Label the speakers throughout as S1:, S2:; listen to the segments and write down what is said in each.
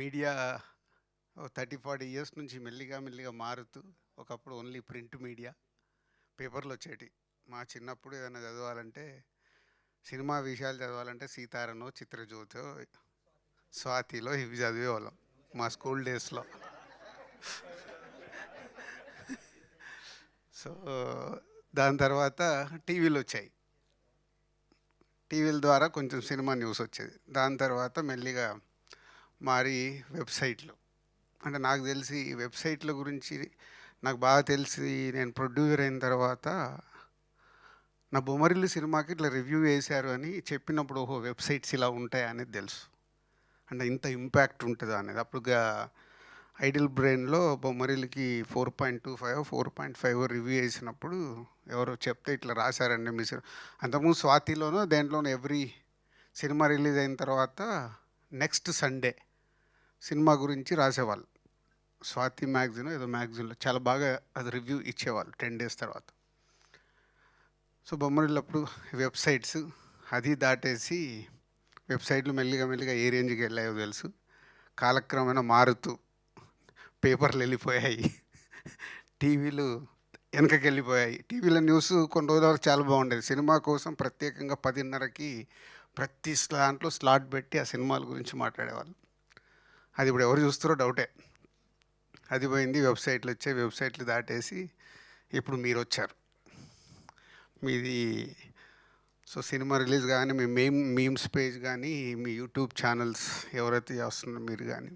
S1: Media ఓ 30, 40 years నుంచి మెల్లిగా మెల్లిగా మారుతూ ఒకప్పుడు ఓన్లీ ప్రింట్ మీడియా పేపర్లు వచ్చేటివి. మా చిన్నప్పుడు ఏదైనా చదవాలంటే సినిమా విషయాలు చదవాలంటే సీతారనో, చిత్రజ్యోతో, స్వాతిలో ఇవి చదివేవాళ్ళం మా స్కూల్ డేస్లో. సో దాని తర్వాత టీవీలు వచ్చాయి. టీవీల ద్వారా కొంచెం సినిమా న్యూస్ వచ్చేది. దాని తర్వాత మెల్లిగా మారి వెబ్సైట్లు. అంటే నాకు తెలిసి ఈ వెబ్సైట్ల గురించి నాకు బాగా తెలిసి నేను ప్రొడ్యూసర్ అయిన తర్వాత నా బొమ్మరిల్లు సినిమాకి ఇట్లా రివ్యూ వేశారు అని చెప్పినప్పుడు ఓహో వెబ్సైట్స్ ఇలా ఉంటాయి అనేది తెలుసు. అంటే ఇంత ఇంపాక్ట్ ఉంటుందా అనేది. అప్పుడు ఐడిల్ బ్రెయిన్లో బొమ్మరిల్లుకి 4.25 4.5 రివ్యూ వేసినప్పుడు ఎవరో చెప్తే ఇట్లా రాశారండి మీ అంతకుముందు స్వాతిలోనూ దేంట్లోనూ ఎవ్రీ సినిమా రిలీజ్ అయిన తర్వాత నెక్స్ట్ సండే సినిమా గురించి రాసేవాళ్ళు. స్వాతి మ్యాగజైన్ ఏదో మ్యాగజైన్లో చాలా బాగా అది రివ్యూ ఇచ్చేవాళ్ళు 10 days తర్వాత. సో బొమ్మరిల్లప్పుడు వెబ్సైట్స్ అది దాటేసి వెబ్సైట్లు మెల్లిగా మెల్లిగా ఏ రేంజ్కి వెళ్ళాయో తెలుసు. కాలక్రమేణా మారుతూ పేపర్లు వెళ్ళిపోయాయి, టీవీలు వెనకకి వెళ్ళిపోయాయి. టీవీలో న్యూస్ కొన్ని రోజుల వరకు చాలా బాగుండేది. సినిమా కోసం ప్రత్యేకంగా 10:30కి ప్రతి దాంట్లో స్లాట్ పెట్టి ఆ సినిమాల గురించి మాట్లాడేవాళ్ళు. అది ఇప్పుడు ఎవరు చూస్తారో డౌటే. అది పోయింది. వెబ్సైట్లు వచ్చాయి. వెబ్సైట్లు దాటేసి ఇప్పుడు మీరు వచ్చారు. మీది సో సినిమా రిలీజ్ కానీ మీ మీమ్స్ పేజ్ కానీ మీ యూట్యూబ్ ఛానల్స్ ఎవరైతే చేస్తున్నారో మీరు కానీ,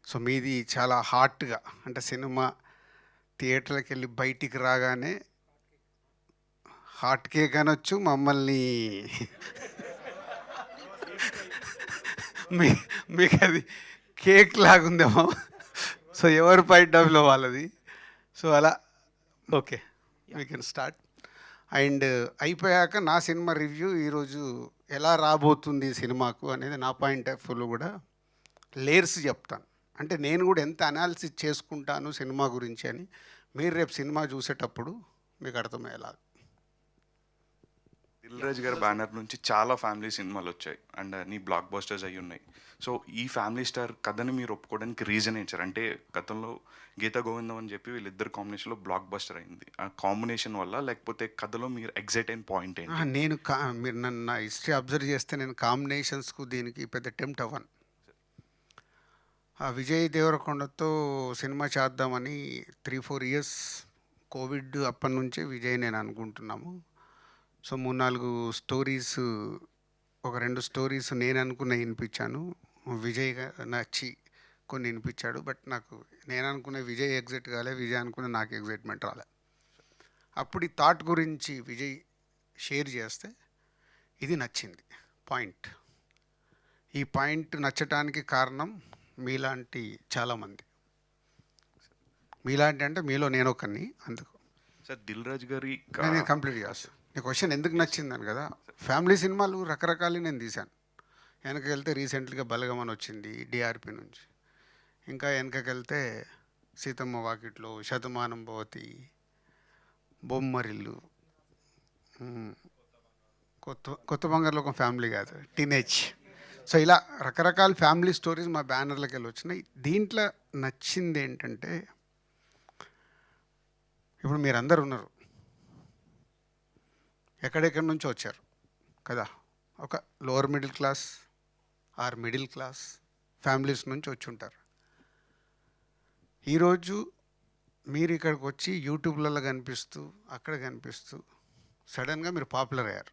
S1: సో మీది చాలా హాట్గా, అంటే సినిమా థియేటర్కి వెళ్ళి బయటికి రాగానే హాట్ కేక్ అనొచ్చు, మమ్మల్ని మీకు అది కేక్ లాగుందేమో. సో ఎవరి పాయింట్ ఆఫ్ వ్యూలో వాళ్ళది. సో అలా okay we can start. And అయిపోయాక నా సినిమా రివ్యూ ఈరోజు ఎలా రాబోతుంది సినిమాకు అనేది నా పాయింట్ ఆఫ్ వ్యూలో కూడా లేయర్స్ చెప్తాను. అంటే నేను కూడా ఎంత అనాలిసిస్ చేసుకుంటాను సినిమా గురించి అని మీరు రేపు సినిమా చూసేటప్పుడు మీకు అర్థమయ్యేలా.
S2: దిల్ రాజు గారి బ్యానర్ నుంచి చాలా ఫ్యామిలీ సినిమాలు వచ్చాయి అండ్ నీ బ్లాక్ బస్టర్స్ అయ్యి ఉన్నాయి. సో ఈ ఫ్యామిలీ స్టార్ కథని మీరు ఒప్పుకోవడానికి రీజన్ ఏంటారు? అంటే గతంలో గీతా గోవిందం అని చెప్పి వీళ్ళిద్దరు కాంబినేషన్లో బ్లాక్ బస్టర్ అయింది. ఆ కాంబినేషన్ వల్ల, లేకపోతే కథలో మీరు ఎగ్జైట్ అయిన పాయింట్ ఏంటి?
S1: నేను మీరు నన్ను నా హిస్టరీ అబ్జర్వ్ చేస్తే నేను కాంబినేషన్స్కు దీనికి పెద్ద టెంప్ట్ అవ్వను. విజయ్ దేవరకొండతో సినిమా చేద్దామని 3-4 ఇయర్స్ కోవిడ్ అప్పటి నుంచే విజయ్ నేను అనుకుంటున్నాము. సో 3-4 స్టోరీస్, ఒక 2 స్టోరీస్ నేను అనుకున్న వినిపించాను. విజయ్ నచ్చి కొన్ని వినిపించాడు. బట్ నాకు నేను అనుకునే విజయ్ ఎగ్జైట్ కాలే, విజయ్ అనుకునే నాకు ఎగ్జైట్మెంట్ రాలే. అప్పుడు ఈ థాట్ గురించి విజయ్ షేర్ చేస్తే ఇది నచ్చింది పాయింట్. ఈ పాయింట్ నచ్చటానికి కారణం మీలాంటి చాలామంది. మీలాంటి అంటే మీలో నేను ఒకరిని. అందుకు
S2: సార్ దిల్ రాజు గారి
S1: నేను కంప్లీట్ చేస్తాను. నీ క్వశ్చన్ ఎందుకు నచ్చిందని కదా. ఫ్యామిలీ సినిమాలు రకరకాలు నేను తీశాను. వెనకకి వెళ్తే రీసెంట్గా బలగమని వచ్చింది డిఆర్పి నుంచి. ఇంకా వెనకకి వెళ్తే సీతమ్మ వాకిట్లో, శతమానం భవతి, బొమ్మరిల్లు, కొత్త బంగారులో ఒక ఫ్యామిలీ కాదు, టీనేజ్. సో ఇలా రకరకాల ఫ్యామిలీ స్టోరీస్ మా బ్యానర్లకు వెళ్ళి వచ్చినాయి. దీంట్లో నచ్చింది ఏంటంటే ఇప్పుడు మీరు అందరు ఉన్నారు, ఎక్కడెక్కడి నుంచో వచ్చారు కదా. ఒక lower middle class or middle class families నుంచి వచ్చి ఉంటారు. ఈరోజు మీరు ఇక్కడికి వచ్చి యూట్యూబ్లలో కనిపిస్తూ అక్కడ కనిపిస్తూ సడన్గా మీరు పాపులర్ అయ్యారు,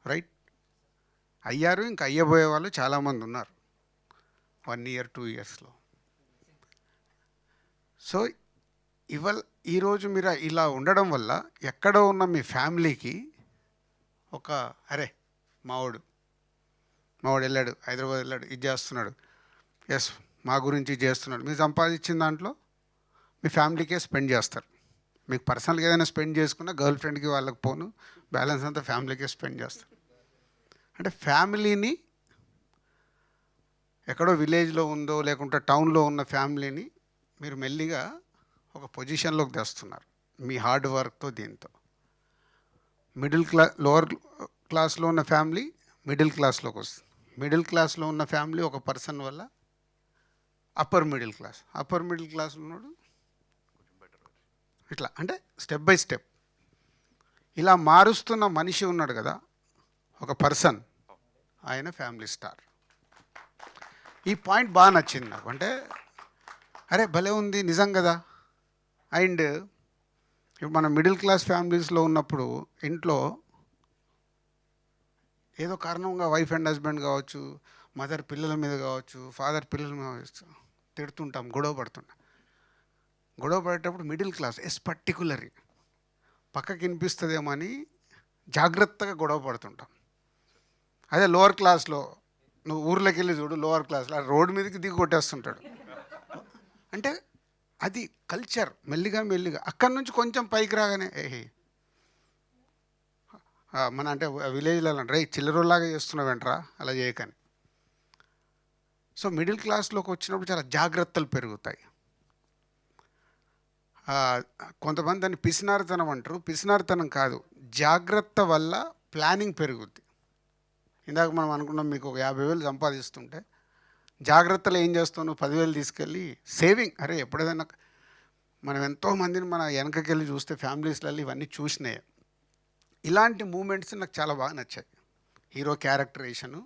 S1: రైట్? అయ్యారు, ఇంకా అయ్యబోయే వాళ్ళు చాలామంది ఉన్నారు 1 year 2 yearsలో. సో ఈరోజు మీరు ఇలా ఉండడం వల్ల ఎక్కడో ఉన్న మీ ఫ్యామిలీకి ఒక అరే మావాడు వెళ్ళాడు, హైదరాబాద్ వెళ్ళాడు, ఇది చేస్తున్నాడు, ఎస్ మా గురించి చేస్తున్నాడు. మీరు సంపాదించిన దాంట్లో మీ ఫ్యామిలీకే స్పెండ్ చేస్తారు. మీకు పర్సనల్గా ఏదైనా స్పెండ్ చేసుకున్నా గర్ల్ ఫ్రెండ్కి వాళ్ళకి పోను, బ్యాలెన్స్ అంతా ఫ్యామిలీకే స్పెండ్ చేస్తారు. అంటే ఫ్యామిలీని ఎక్కడో విలేజ్లో ఉందో లేకుంటే టౌన్లో ఉన్న ఫ్యామిలీని మీరు మెల్లిగా ఒక పొజిషన్లోకి తెస్తున్నారు మీ హార్డ్ వర్క్తో. దీంతో లోవర్ క్లాస్లో ఉన్న ఫ్యామిలీ మిడిల్ క్లాస్లోకి వస్తుంది. మిడిల్ క్లాస్లో ఉన్న ఫ్యామిలీ ఒక పర్సన్ వల్ల అప్పర్ మిడిల్ క్లాస్ ఉన్నాడు ఇట్లా, అంటే స్టెప్ బై స్టెప్ ఇలా మారుస్తున్న మనిషి ఉన్నాడు కదా, ఒక పర్సన్, ఆయన ఫ్యామిలీ స్టార్. ఈ పాయింట్ బాగా నచ్చింది నాకు. అంటే అరే భలే ఉంది నిజం కదా. అండ్ ఇప్పుడు మన మిడిల్ క్లాస్ ఫ్యామిలీస్లో ఉన్నప్పుడు ఇంట్లో ఏదో కారణంగా వైఫ్ అండ్ హస్బెండ్ కావచ్చు, మదర్ పిల్లల మీద కావచ్చు, ఫాదర్ పిల్లల మీద కావచ్చు, తిడుతుంటాం, గొడవ పడేటప్పుడు మిడిల్ క్లాస్ పర్టికులర్లీ పక్కకి వినిపిస్తుందేమో అని జాగ్రత్తగా గొడవ పడుతుంటాం. అదే లోవర్ క్లాస్లో నువ్వు ఊర్లోకి వెళ్ళి చూడు, లోవర్ క్లాస్లో రోడ్డు మీదకి దిగి కొట్టేస్తుంటాడు. అంటే అది కల్చర్. మెల్లిగా అక్కడి నుంచి కొంచెం పైకి రాగానే మన అంటే విలేజ్లో రే చిల్లరోలాగా చేస్తున్నావేంట్రా అలా చేయకని. సో మిడిల్ క్లాస్లోకి వచ్చినప్పుడు చాలా జాగ్రత్తలు పెరుగుతాయి. కొంతమంది దాన్ని పిసినారితనం అంటారు. పిసినారితనం కాదు, జాగ్రత్త వల్ల ప్లానింగ్ పెరుగుద్ది. ఇందాక మనం అనుకున్నాం, మీకు ఒక 50,000 సంపాదిస్తుంటే జాగ్రత్తలు ఏం చేస్తావు, నువ్వు 10,000 తీసుకెళ్ళి సేవింగ్. అరే ఎప్పుడైనా మనం ఎంతోమందిని మన వెనకకెళ్ళి చూస్తే ఫ్యామిలీస్లలో ఇవన్నీ చూసినాయి. ఇలాంటి మూమెంట్స్ నాకు చాలా బాగా నచ్చాయి. హీరో క్యారెక్టరేషను,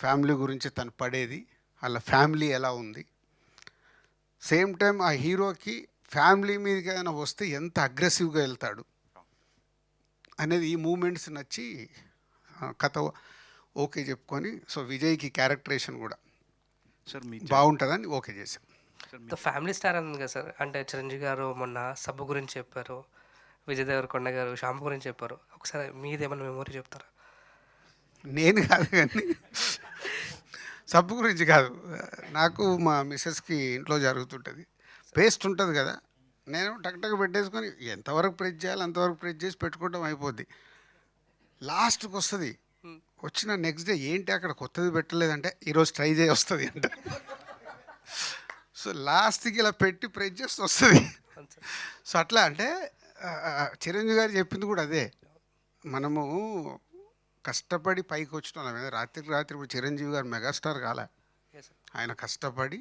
S1: ఫ్యామిలీ గురించి తను పడేది, వాళ్ళ ఫ్యామిలీ ఎలా ఉంది, సేమ్ టైం ఆ హీరోకి ఫ్యామిలీ మీదకి ఏదైనా వస్తే ఎంత అగ్రెసివ్గా వెళ్తాడు అనేది ఈ మూమెంట్స్ నచ్చి కథ ఓకే చెప్పుకొని, సో విజయ్కి క్యారెక్టరేషన్ కూడా
S2: సార్ మీ
S1: బాగుంటుందని ఓకే చేశాం.
S3: ఫ్యామిలీ స్టార్ ఉంది కదా సార్, అంటే చిరంజీవి గారు మొన్న సబ్బు గురించి చెప్పారు, విజయ్ దేవరకొండ గారు షాంపు గురించి చెప్పారు. ఒకసారి మీదేమన్నా మెమొరీ చెప్తారా?
S1: నేను కాదు కానీ సబ్బు గురించి కాదు, నాకు మా మిస్సెస్కి ఇంట్లో జరుగుతుంటుంది. పేస్ట్ ఉంటుంది కదా, నేను టక్ పెట్టేసుకొని ఎంతవరకు ప్రెస్ చేయాలి అంతవరకు ప్రెస్ చేసి పెట్టుకోవడం అయిపోద్ది. లాస్ట్కి వస్తుంది, వచ్చిన నెక్స్ట్ డే ఏంటి అక్కడ కొత్తది పెట్టలేదంటే ఈరోజు ట్రై చేసి వస్తుంది అంట. సో లాస్ట్కి ఇలా పెట్టి ప్రెస్ చేసి వస్తుంది. సో అట్లా అంటే చిరంజీవి గారు చెప్పింది కూడా అదే. మనము కష్టపడి పైకి వచ్చిన వాళ్ళం. రాత్రికి రాత్రి ఇప్పుడు చిరంజీవి గారు మెగాస్టార్ కాలే, ఆయన కష్టపడి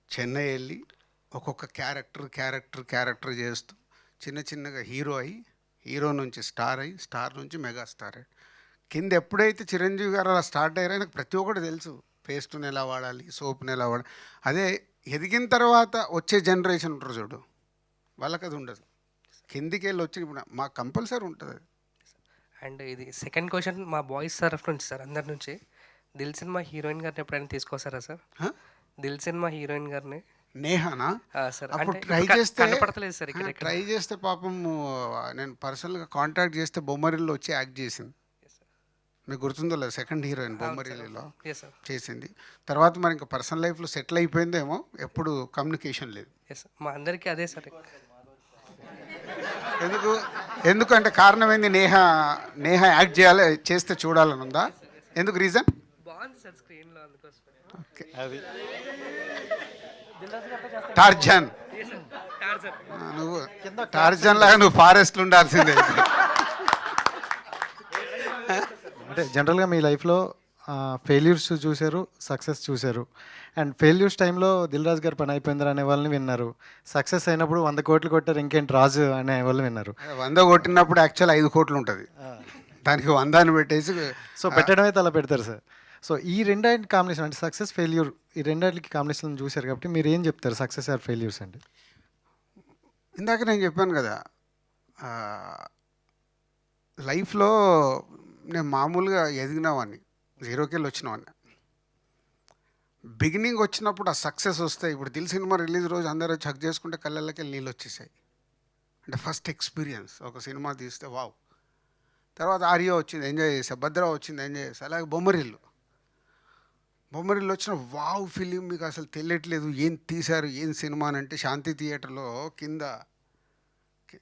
S1: చెన్నై వెళ్ళి ఒక్కొక్క క్యారెక్టర్ చేస్తూ చిన్నగా హీరో నుంచి స్టార్ నుంచి మెగాస్టార్ అయ్యి కింద ఎప్పుడైతే చిరంజీవి గారు అలా స్టార్ట్ అయ్యారో ఆయనకు ప్రతి ఒక్కటి తెలుసు. పేస్ట్ని ఎలా వాడాలి, సోప్ని ఎలా వాడాలి. అదే ఎదిగిన తర్వాత వచ్చే జనరేషన్ ఉంటారు చూడు, వాళ్ళకి అది ఉండదు. కిందికి వెళ్ళి వచ్చి ఇప్పుడు మాకు కంపల్సరీ ఉంటుంది అది.
S3: అండ్ ఇది సెకండ్ క్వశ్చన్ మా బాయ్స్ తరఫు నుంచి సార్, అందరి నుంచి. దిల్ సినిమా హీరోయిన్ గారిని ఎప్పుడైనా తీసుకొస్తారా సార్? దిల్ సినిమా హీరోయిన్ గారిని
S1: నేహానా
S3: సార్?
S1: అప్పుడు
S3: అంటే
S1: ట్రై చేస్తే
S3: కనపడతలేదు సార్ ఇక్కడ.
S1: ట్రై చేస్తే పాపం నేను పర్సనల్గా కాంటాక్ట్ చేస్తే బొమ్మరిల్లో వచ్చి యాక్ట్ చేసింది. మీకు గుర్తుందో లేదు, సెకండ్ హీరోయిన్ బొమ్మరిల్లిలో చేసింది. తర్వాత మరి ఇంకా పర్సనల్ లైఫ్లో సెటిల్ అయిపోయిందేమో, ఎప్పుడు కమ్యూనికేషన్ లేదు.
S3: మా అందరికీ అదే సార్.
S1: ఎందుకంటే కారణం ఏంది, నేహ యాక్ట్ చేస్తే చూడాలని ఉందా? ఎందుకు రీజన్?
S3: బాగుంది సార్ స్క్రీన్లో, అందుకోసం.
S1: ఓకే, అది టార్జన్. నువ్వు టార్జన్ లాగా నువ్వు ఫారెస్ట్లో ఉండాల్సిందే.
S4: అంటే జనరల్గా మీ లైఫ్లో ఫెయిల్యూర్స్ చూశారు, సక్సెస్ చూశారు. అండ్ ఫెయిల్యూర్స్ టైంలో దిల్ రాజు గారు పని అయిపోయిందని అనే వాళ్ళని విన్నారు. సక్సెస్ అయినప్పుడు 100 కోట్లు కొట్టారు ఇంకేంటి రాజు అనే వాళ్ళు విన్నారు.
S1: 100 కొట్టినప్పుడు యాక్చువల్ 5 కోట్లు ఉంటుంది, దానికి 100 అని పెట్టేసి
S4: సో పెట్టడం అయితే అలా పెడతారు సార్. సో ఈ రెండింటి కాంబినేషన్ అంటే సక్సెస్ ఫెయిల్యూర్, ఈ రెండింటికి కాంబినేషన్ చూశారు కాబట్టి మీరు ఏం చెప్తారు సక్సెస్ ఆర్ ఫెయిల్యూర్స్ అండి?
S1: ఇందాక నేను చెప్పాను కదా, లైఫ్లో నేను మామూలుగా ఎదిగినవాడిని, జీరోకి వెళ్ళి వచ్చినవాడిని. బిగినింగ్ వచ్చినప్పుడు ఆ సక్సెస్ వస్తాయి. ఇప్పుడు దిల్ సినిమా రిలీజ్ రోజు అందరూ వచ్చి హక్ చేసుకుంటే కళ్ళకి వెళ్ళి నీళ్ళు వచ్చేసాయి. అంటే ఫస్ట్ ఎక్స్పీరియన్స్ ఒక సినిమా తీస్తే వావ్. తర్వాత ఆర్యో వచ్చింది, ఎంజాయ్ చేసా. భద్ర వచ్చింది, ఎంజాయ్ చేసా. అలాగే బొమ్మరిల్లు వచ్చిన వావ్ ఫిలిం మీకు అసలు తెలియట్లేదు ఏం తీశారు ఏం సినిమా అని. అంటే శాంతి థియేటర్లో కింద,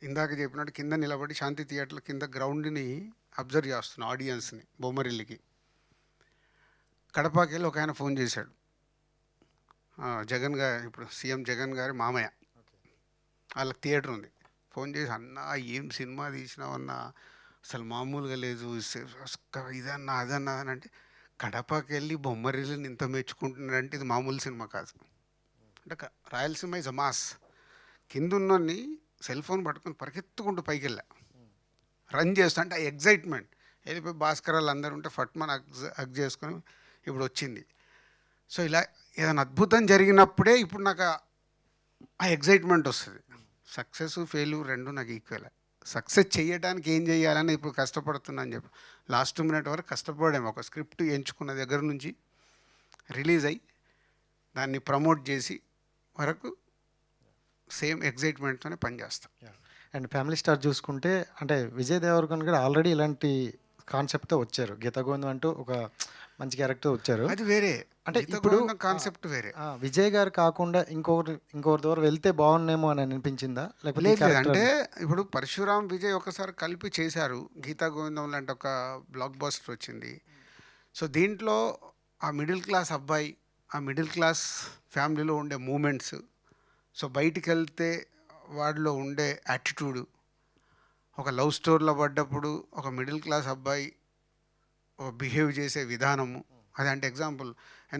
S1: ఇందాక చెప్పినట్టు కింద నిలబడి శాంతి థియేటర్లో కింద గ్రౌండ్ని అబ్జర్వ్ చేస్తున్నా ఆడియన్స్ని. బొమ్మరిల్లికి కడపకి వెళ్ళి ఒక ఆయన ఫోన్ చేశాడు, జగన్ గారు, ఇప్పుడు సీఎం జగన్ గారి మామయ్య, వాళ్ళకి థియేటర్ ఉంది. ఫోన్ చేసి, అన్నా ఏం సినిమా తీసినావన్నా, అసలు మామూలుగా లేదు, ఇదన్నా అదన్నా అని. అంటే కడపకి వెళ్ళి బొమ్మరిల్లుని ఇంత మెచ్చుకుంటున్నాడంటే ఇది మామూలు సినిమా కాదు. అంటే రాయలసీమ ఇస్ అ మాస్. కిందున్నోని సెల్ ఫోన్ పట్టుకొని పరిగెత్తుకుంటూ పైకి వెళ్ళా, రన్ చేస్తా అంటే ఆ ఎగ్జైట్మెంట్. వెళ్ళిపోయి భాస్కరాలు అందరూ ఉంటే ఫట్మన్ హగ్ చేసుకొని ఇప్పుడు వచ్చింది. సో ఇలా ఏదైనా అద్భుతం జరిగినప్పుడే ఇప్పుడు నాకు ఆ ఎగ్జైట్మెంట్ వస్తుంది. సక్సెస్ ఫెయిల్యూర్ రెండు నాకు ఈక్వల్. సక్సెస్ చేయడానికి ఏం చేయాలని ఇప్పుడు కష్టపడుతున్నా అని చెప్పి లాస్ట్ మినిట్ వరకు కష్టపడాము. ఒక స్క్రిప్ట్ ఎంచుకున్న దగ్గర నుంచి రిలీజ్ అయ్యి దాన్ని ప్రమోట్ చేసి వరకు సేమ్ ఎగ్జైట్మెంట్తోనే పనిచేస్తాం.
S4: అండ్ ఫ్యామిలీ స్టార్ చూసుకుంటే అంటే విజయ్ దేవరకొండ గారు ఆల్రెడీ ఇలాంటి కాన్సెప్ట్తో వచ్చారు. గీత గోవిందం అంటూ ఒక మంచి క్యారెక్టర్ వచ్చారు.
S1: అది వేరే,
S4: అంటే
S1: అంటే
S4: ఇప్పుడు
S1: ఇప్పుడు కాన్సెప్ట్ వేరే.
S4: విజయ్ గారు కాకుండా ఇంకొకరి ద్వారా వెళ్తే బాగున్నేమో అని అనిపించిందా? లేకపోతే ఈ
S1: లేదు
S4: character-
S1: అంటే ఇప్పుడు పరశురామ్ విజయ్ ఒకసారి కలిపి చేశారు. గీతా గోవిందం లాంటి ఒక బ్లాక్ బస్టర్ వచ్చింది. సో దీంట్లో ఆ మిడిల్ క్లాస్ అబ్బాయి, ఆ మిడిల్ క్లాస్ ఫ్యామిలీలో ఉండే మూమెంట్స్, సో బయటికి వెళ్తే వాడిలో ఉండే యాటిట్యూడు, ఒక లవ్ స్టోరీలో పడ్డప్పుడు ఒక మిడిల్ క్లాస్ అబ్బాయి ఒక బిహేవ్ చేసే విధానము. అది అంటే ఎగ్జాంపుల్,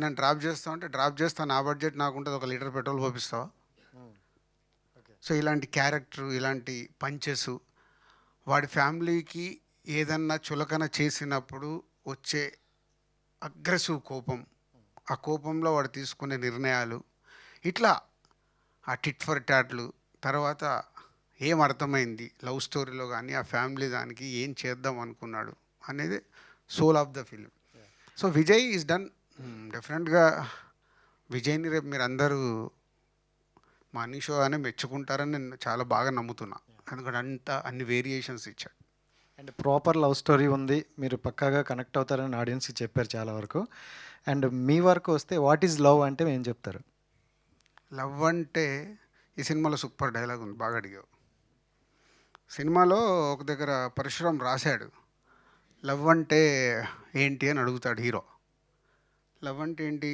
S1: నేను డ్రాప్ చేస్తావు అంటే డ్రాప్ చేస్తాను, నా బడ్జెట్ నాకు ఉంటుంది, 1 లీటర్ పెట్రోల్ పోపిస్తావా? సో ఇలాంటి క్యారెక్టర్, ఇలాంటి పంచెస్, వాడి ఫ్యామిలీకి ఏదన్నా చులకన చేసినప్పుడు వచ్చే అగ్రెసివ్ కోపం, ఆ కోపంలో వాడు తీసుకునే నిర్ణయాలు, ఇట్లా ఆ టిట్ ఫర్ టాట్లు, తర్వాత ఏం అర్థమైంది లవ్ స్టోరీలో కానీ ఆ ఫ్యామిలీ దానికి ఏం చేద్దాం అనుకున్నాడు అనేది soul of the film. So Vijay is done. డెఫినెట్గా విజయ్ని రేపు మీరు అందరూ మనీ షో అనే మెచ్చుకుంటారని నేను చాలా బాగా నమ్ముతున్నా. ఎందుకంటే అన్ని వేరియేషన్స్ ఇచ్చాడు.
S4: అండ్ ప్రాపర్ లవ్ స్టోరీ ఉంది, మీరు పక్కాగా కనెక్ట్ అవుతారని ఆడియన్స్కి చెప్పారు చాలా వరకు. అండ్ మీ వరకు వస్తే వాట్ ఈజ్ లవ్ అంటే ఏం చెప్తారు?
S1: లవ్ అంటే ఈ సినిమాలో సూపర్ డైలాగ్ ఉంది, బాగా అడిగావు. సినిమాలో ఒక దగ్గర పరశురామ్ రాశాడు, లవ్ అంటే ఏంటి అని అడుగుతాడు హీరో. లవ్ అంటే ఏంటి?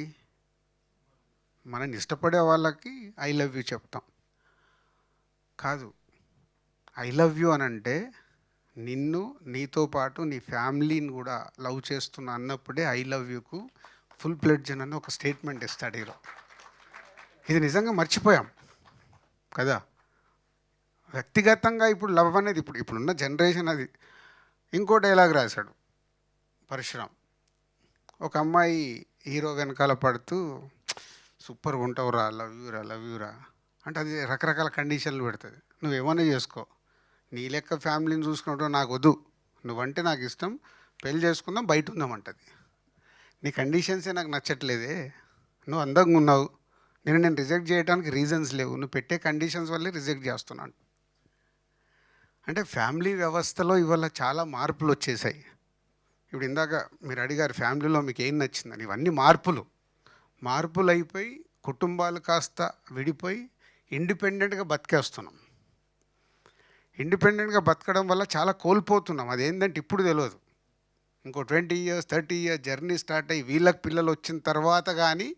S1: మనం ఇష్టపడే వాళ్ళకి ఐ లవ్ యూ చెప్తాం. కాదు, ఐ లవ్ యూ అని అంటే నిన్ను, నీతో పాటు నీ ఫ్యామిలీని కూడా లవ్ చేస్తున్నా అన్నప్పుడే I love you go full pledge అని ఒక స్టేట్మెంట్ ఇస్తాడు హీరో. ఇది నిజంగా మర్చిపోయాం కదా. వ్యక్తిగతంగా ఇప్పుడు లవ్ అనేది ఇప్పుడున్న జనరేషన్ అది. ఇంకో డైలాగ్ రాశాడు పరశురామ్. ఒక అమ్మాయి హీరో వెనకాల పడుతూ సూపర్గా ఉంటావురా, లవ్ యూరా అంటే అది రకరకాల కండిషన్లు పెడుతుంది. నువ్వేమన్నా చేసుకో, నీ లెక్క ఫ్యామిలీని చూసుకుంటావు, నాకు వద్దు, నువ్వంటే నాకు ఇష్టం, పెళ్ళి చేసుకుందాం, బయట ఉందామంటది. నీ కండిషన్సే నాకు నచ్చట్లేదే, నువ్వు అందంగా ఉన్నావు, నేను రిజెక్ట్ చేయడానికి రీజన్స్ లేవు, నువ్వు పెట్టే కండిషన్స్ వల్లే రిజెక్ట్ చేస్తున్నాను. అంటే ఫ్యామిలీ వ్యవస్థలో ఇవాళ చాలా మార్పులు వచ్చేసాయి. ఇప్పుడు ఇందాక మీరు అడిగారు ఫ్యామిలీలో మీకు ఏం నచ్చిందని. ఇవన్నీ మార్పులు అయిపోయి కుటుంబాలు కాస్త విడిపోయి ఇండిపెండెంట్గా బతికేస్తున్నాం. ఇండిపెండెంట్గా బతకడం వల్ల చాలా కోల్పోతున్నాం. అదేంటంటే ఇప్పుడు తెలియదు, ఇంకో 20 years 30 years జర్నీ స్టార్ట్ అయ్యి వీళ్ళకి పిల్లలు వచ్చిన తర్వాత కానీ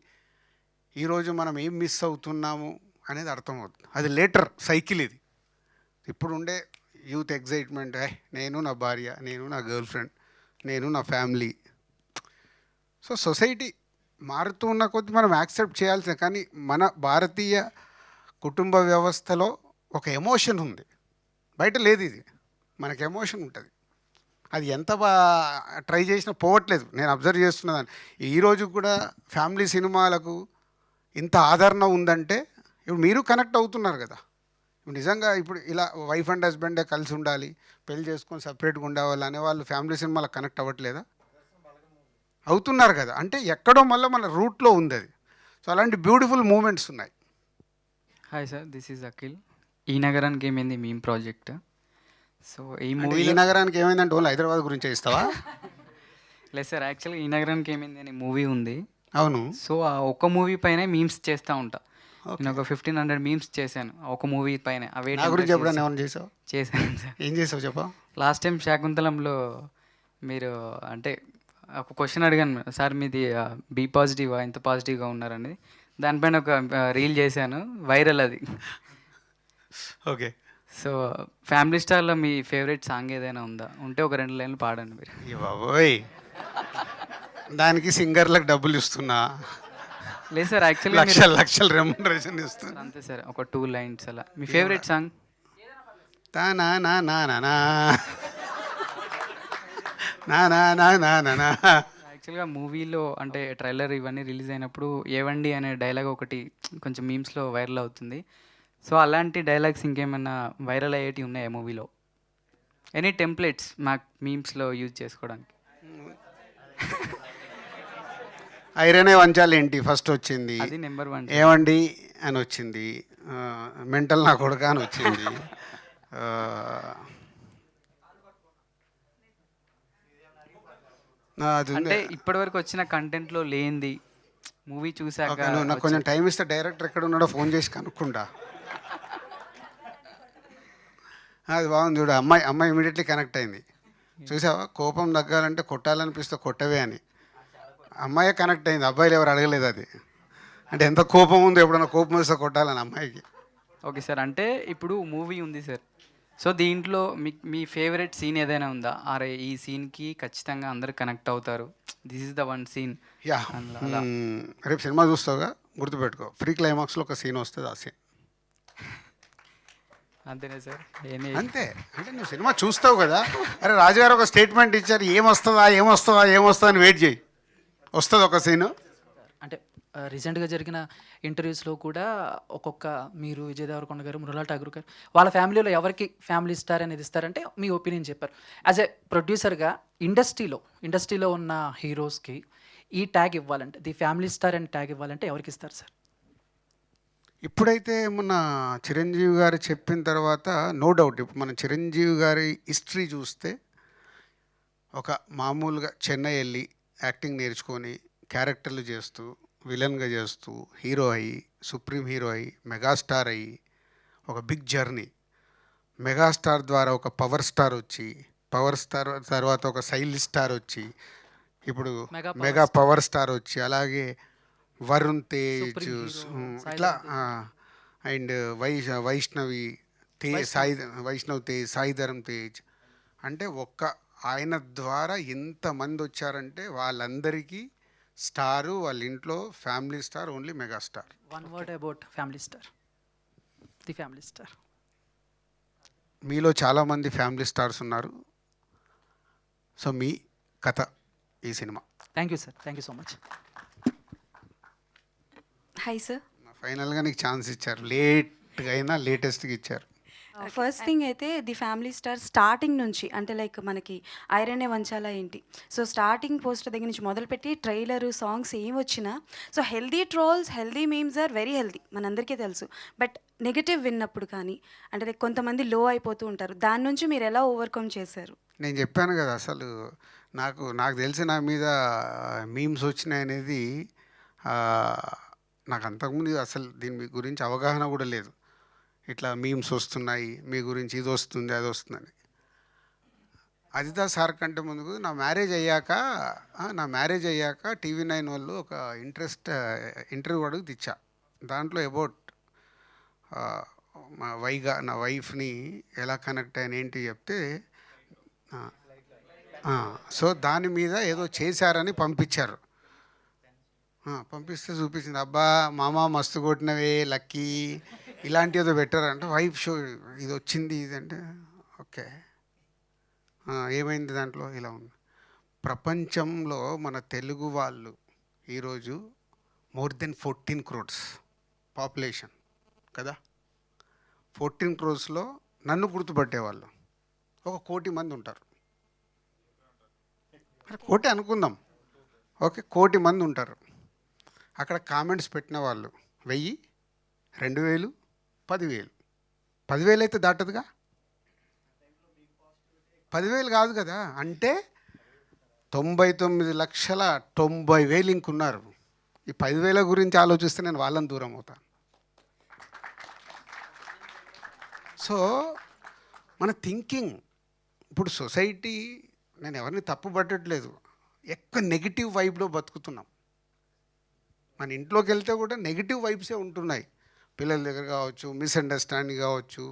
S1: ఈరోజు మనం ఏం మిస్ అవుతున్నాము అనేది అర్థమవుతుంది. అది లేటర్ సైకిల్ ఇది. ఇప్పుడు ఉండే యూత్ ఎగ్జైట్మెంట్, నేను నా భార్య, నేను నా గర్ల్ ఫ్రెండ్, నేను నా ఫ్యామిలీ. సో సొసైటీ మారుతూ ఉన్న కొద్దీ మనం యాక్సెప్ట్ చేయాల్సిందే. కానీ మన భారతీయ కుటుంబ వ్యవస్థలో ఒక ఎమోషన్ ఉంది, బయట లేదు. ఇది మనకు ఎమోషన్ ఉంటుంది, అది ఎంత ట్రై చేసినా పోవట్లేదు. నేను అబ్జర్వ్ చేస్తున్నదాన్ని. ఈరోజు కూడా ఫ్యామిలీ సినిమాలకు ఇంత ఆదరణ ఉందంటే ఇప్పుడు మీరు కనెక్ట్ అవుతున్నారు కదా. ఇప్పుడు నిజంగా ఇప్పుడు ఇలా వైఫ్ అండ్ హస్బెండే కలిసి ఉండాలి, పెళ్లి చేసుకొని సపరేట్గా ఉండేవాళ్ళు అనేవాళ్ళు ఫ్యామిలీ సినిమాలకు కనెక్ట్ అవ్వట్లేదా? అవుతున్నారు కదా. అంటే ఎక్కడో మళ్ళీ మన రూట్లో ఉంది అది. సో అలాంటి బ్యూటిఫుల్ మూమెంట్స్ ఉన్నాయి.
S5: Hi sir, this is Akhil. ఈ నగరానికి ఏమైంది మీమ్ ప్రాజెక్ట్. సో ఈ
S1: అంటే
S5: మూవీ
S1: ఈ నగరానికి ఏమైందంటే ఓన్లీ హైదరాబాద్ గురించే ఇస్తావా?
S5: లేదు సార్, యాక్చువల్గా ఈ నగరానికి ఏమైంది అనే మూవీ ఉంది.
S1: అవును.
S5: సో ఆ ఒక మూవీ పైనే మీమ్స్ చేస్తూ ఉంటా. నేను ఒక 1500 మీమ్స్ చేశాను ఆ ఒక మూవీ పైన. అవే
S1: నా గురించి ఎప్పుడైనా ఏమైనా చేసావు?
S5: చేశాను సార్.
S1: ఏం చేసావు చెప్పా?
S5: లాస్ట్ టైం శాకుంతలంలో మీరు అంటే ఒక క్వశ్చన్ అడిగాను సార్, మీది బీ పాజిటివా, ఎంత పాజిటివ్గా ఉన్నారనేది. దానిపైన ఒక రీల్ చేశాను, వైరల్ అది.
S1: ఓకే.
S5: సో ఫ్యామిలీ స్టార్లో మీ ఫేవరెట్ సాంగ్ ఏదైనా ఉందా? ఉంటే ఒక 2 లైన్లు పాడండి మీరు.
S1: బాబోయ్, దానికి సింగర్లకు డబ్బులు ఇస్తున్నా,
S5: లేదు సార్ యాక్చువల్గా
S1: లక్షల లక్షల రెమ్యునరేషన్ ఇస్తున్నా.
S5: అంతే సార్, ఒక 2 లైన్స్ అలా. మీ ఫేవరెట్ సాంగ్?
S1: తానా నా నా నా నా నా నా నా నా నా నా.
S5: యాక్చువల్గా మూవీలో అంటే ట్రైలర్ ఇవన్నీ రిలీజ్ అయినప్పుడు ఏవండి అనే డైలాగ్ ఒకటి కొంచెం మీమ్స్లో వైరల్ అవుతుంది. సో అలాంటి డైలాగ్స్ ఇంకేమన్నా వైరల్ అయ్యేటివి ఉన్నాయా మూవీలో? ఎనీ టెంప్లెట్స్ మాకు మీమ్స్లో యూజ్ చేసుకోవడానికి?
S1: ఐరనే వంచాలి ఏంటి ఫస్ట్ వచ్చింది,
S5: అది నెంబర్ 1.
S1: ఏమండి అని వచ్చింది, మెంటల్ నా కొడుక అని వచ్చింది. ఆ, అది ఉంది.
S5: అంటే ఇప్పటివరకు వచ్చిన కంటెంట్లో లేనిది మూవీ చూసాక
S1: ఓకే, నువ్వు నాకు కొంచెం టైం ఇస్తే డైరెక్టర్ ఎక్కడ ఉన్నాడో ఫోన్ చేసి కనుక్కుంటా. అది బాగుంది చూడు, అమ్మాయి అమ్మాయి ఇమీడియట్లీ కనెక్ట్ అయింది. చూసావా, కోపం తగ్గాలంటే కొట్టాలనిపిస్తే కొట్టవే అని. అమ్మాయే కనెక్ట్ అయింది, అబ్బాయిలు ఎవరు అడగలేదు అది. అంటే ఎంత కోపం ఉందో, ఎప్పుడన్నా కోపం వస్తే కొట్టాలని అమ్మాయికి.
S5: ఓకే సార్, అంటే ఇప్పుడు మూవీ ఉంది సార్, సో దీంట్లో మీ ఫేవరెట్ సీన్ ఏదైనా ఉందా? అరే ఈ సీన్కి ఖచ్చితంగా అందరు కనెక్ట్ అవుతారు, this is the one scene?
S1: Yeah, రేపు సినిమా చూస్తావుగా, గుర్తుపెట్టుకో, ఫ్రీ క్లైమాక్స్లో ఒక సీన్ వస్తుంది, ఆ సీన్
S5: అంతేనా సార్?
S1: అంతే. అంటే నువ్వు సినిమా చూస్తావు కదా, అరే రాజుగారు ఒక స్టేట్మెంట్ ఇచ్చారు, ఏమొస్తుందా ఏమొస్తుందా ఏమొస్తుందా అని వెయిట్ చేయి, వస్తుంది ఒక సీను.
S6: అంటే రీసెంట్గా జరిగిన ఇంటర్వ్యూస్లో కూడా ఒక్కొక్క మీరు విజయ్ దేవరకొండ గారు, మృణాల్ ఠాగూర్ గారు, వాళ్ళ ఫ్యామిలీలో ఎవరికి ఫ్యామిలీ స్టార్ అనేది ఇస్తారంటే మీ ఒపీనియన్ చెప్పారు. యాజ్ ఎ ప్రొడ్యూసర్గా ఇండస్ట్రీలో ఉన్న హీరోస్కి ఈ ట్యాగ్ ఇవ్వాలంటే, ది ఫ్యామిలీ స్టార్ అని ట్యాగ్ ఇవ్వాలంటే ఎవరికి ఇస్తారు సార్?
S1: ఇప్పుడైతే మొన్న చిరంజీవి గారు చెప్పిన తర్వాత నో డౌట్, ఇప్పుడు మనం చిరంజీవి గారి హిస్టరీ చూస్తే, ఒక మామూలుగా చెన్నై వెళ్ళి యాక్టింగ్ నేర్చుకొని క్యారెక్టర్లు చేస్తూ, విలన్గా చేస్తూ, హీరో అయ్యి, సుప్రీం హీరో అయ్యి, మెగాస్టార్ అయ్యి, ఒక బిగ్ జర్నీ. మెగాస్టార్ ద్వారా ఒక పవర్ స్టార్ వచ్చి, పవర్ స్టార్ తర్వాత ఒక సైల్ స్టార్ వచ్చి, ఇప్పుడు మెగా పవర్ స్టార్ వచ్చి, అలాగే వరుణ్ తేజ్, ఇట్లా అండ్ వైష్ణవి తేజ్, వైష్ణవ్ తేజ్, సాయిధరం తేజ్. అంటే ఆయన ద్వారా ఎంతమంది వచ్చారంటే వాళ్ళందరికీ స్టారు, వాళ్ళ ఇంట్లో family star, only megastar.
S6: One word about family star, the family star.
S1: మీలో చాలామంది ఫ్యామిలీ స్టార్స్ ఉన్నారు. సో మీ కథ ఈ cinema.
S6: Thank you sir, thank you so much.
S7: Hi sir.
S1: ఫైనల్గా నీకు ఛాన్స్ ఇచ్చారు, లేట్గా అయినా లేటెస్ట్గా ఇచ్చారు.
S7: ఫస్ట్ థింగ్ అయితే ది ఫ్యామిలీ స్టార్ స్టార్టింగ్ నుంచి, అంటే లైక్ మనకి ఐరనే వంచాలా ఏంటి, సో స్టార్టింగ్ పోస్టర్ దగ్గర నుంచి మొదలుపెట్టి ట్రైలరు, సాంగ్స్ ఏం వచ్చినా, so healthy trolls, healthy memes are very healthy, మనందరికీ తెలుసు. బట్ నెగిటివ్ విన్నప్పుడు కానీ, అంటే లైక్ కొంతమంది లో అయిపోతూ ఉంటారు, దాని నుంచి మీరు ఎలా ఓవర్కమ్ చేశారు?
S1: నేను చెప్పాను కదా, అసలు నాకు తెలిసి నా మీద మీమ్స్ వచ్చినాయి అనేది, నాకు అంతకుముందు అసలు దీని గురించి అవగాహన కూడా లేదు. ఇట్లా మీమ్స్ వస్తున్నాయి, మీ గురించి ఇది వస్తుంది అది వస్తుందని. అదితా సార్ కంటే ముందుకు నా మ్యారేజ్ అయ్యాక TV9 వాళ్ళు ఒక ఇంటర్వ్యూ అడుగు తెచ్చా. దాంట్లో అబౌట్ నా వైఫ్ని ఎలా కనెక్ట్ అయిన ఏంటి చెప్తే, సో దాని మీద ఏదో చేశారని పంపించారు. పంపిస్తే చూపించింది, అబ్బా మామ మస్తు కొట్టినవే లక్కీ, ఇలాంటి ఏదో పెట్టారంటే, వైఫ్ షో ఇది వచ్చింది ఇది అంటే, ఓకే ఏమైంది దాంట్లో, ఇలా ఉంది. ప్రపంచంలో మన తెలుగు వాళ్ళు ఈరోజు మోర్ దెన్ 14 crores పాపులేషన్ కదా. 14 crores నన్ను గుర్తుపట్టేవాళ్ళు 1 కోటి మంది ఉంటారు. 1 కోటి అనుకుందాం, ఓకే 1 కోటి మంది ఉంటారు. అక్కడ కామెంట్స్ పెట్టిన వాళ్ళు 1000, 2000, 10,000. 10,000 అయితే దాటదుగా, 10,000 కాదు కదా. అంటే 99,90,000 ఇంకున్నారు. ఈ 10,000 గురించి ఆలోచిస్తే నేను వాళ్ళని దూరం అవుతాను. సో మన థింకింగ్ ఇప్పుడు సొసైటీ, నేను ఎవరిని తప్పు పట్టట్లేదు, ఎక్కువ నెగిటివ్ వైబ్లో బతుకుతున్నాం. మన ఇంట్లోకి వెళ్తే కూడా నెగిటివ్ వైబ్సే ఉంటున్నాయి. పిల్లల దగ్గర కావచ్చు, మిస్అండర్స్టాండింగ్ కావచ్చు,